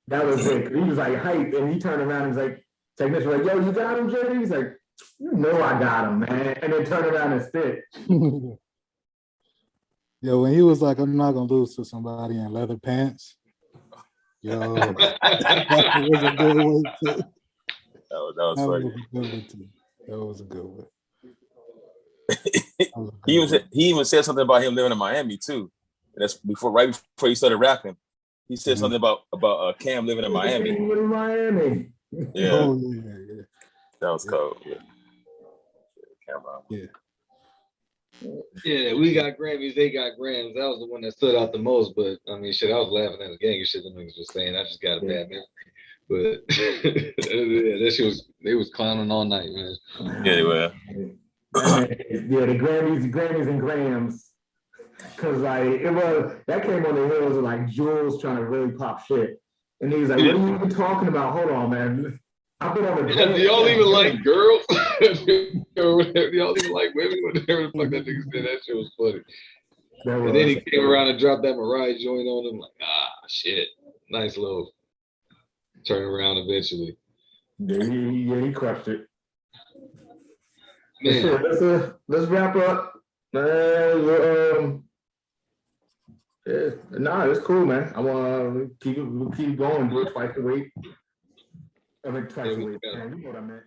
that was it. He was like hyped and he turned around and was like, technician was like, yo, you got him, Jay? He's like, you know I got him, man. And then turned around and spit. Yo, when he was like, I'm not gonna lose to somebody in leather pants. Yo, that was a good one too. That was funny. That was a good one. He even said something about him living in Miami too. And that's right before he started rapping. He said something about Cam living in Miami. In Miami. Yeah. Oh, yeah. That was cold. Yeah. Yeah, we got Grammys, they got Grams. That was the one that stood out the most. But I mean, shit, I was laughing at the gang shit the niggas was saying. I just got a bad memory. But yeah, that shit was, they was clowning all night, man. Yeah, they were. Yeah, the Grammys and Grams. Cause like it was that came on the heels of like Jules trying to really pop shit. And he was like, what are you even talking about? Hold on, man. I've been on the do y'all even like girls? Do y'all even like women? Whatever the fuck that nigga said, that shit was funny. And then he came around and dropped that Mariah joint on him, like, shit. Nice little turn around eventually. Yeah, he crushed it. Man. Sure, let's wrap up. Yeah, it's cool, man. I want to keep going, do it twice a week. I mean, twice a week. Man, you know what I meant.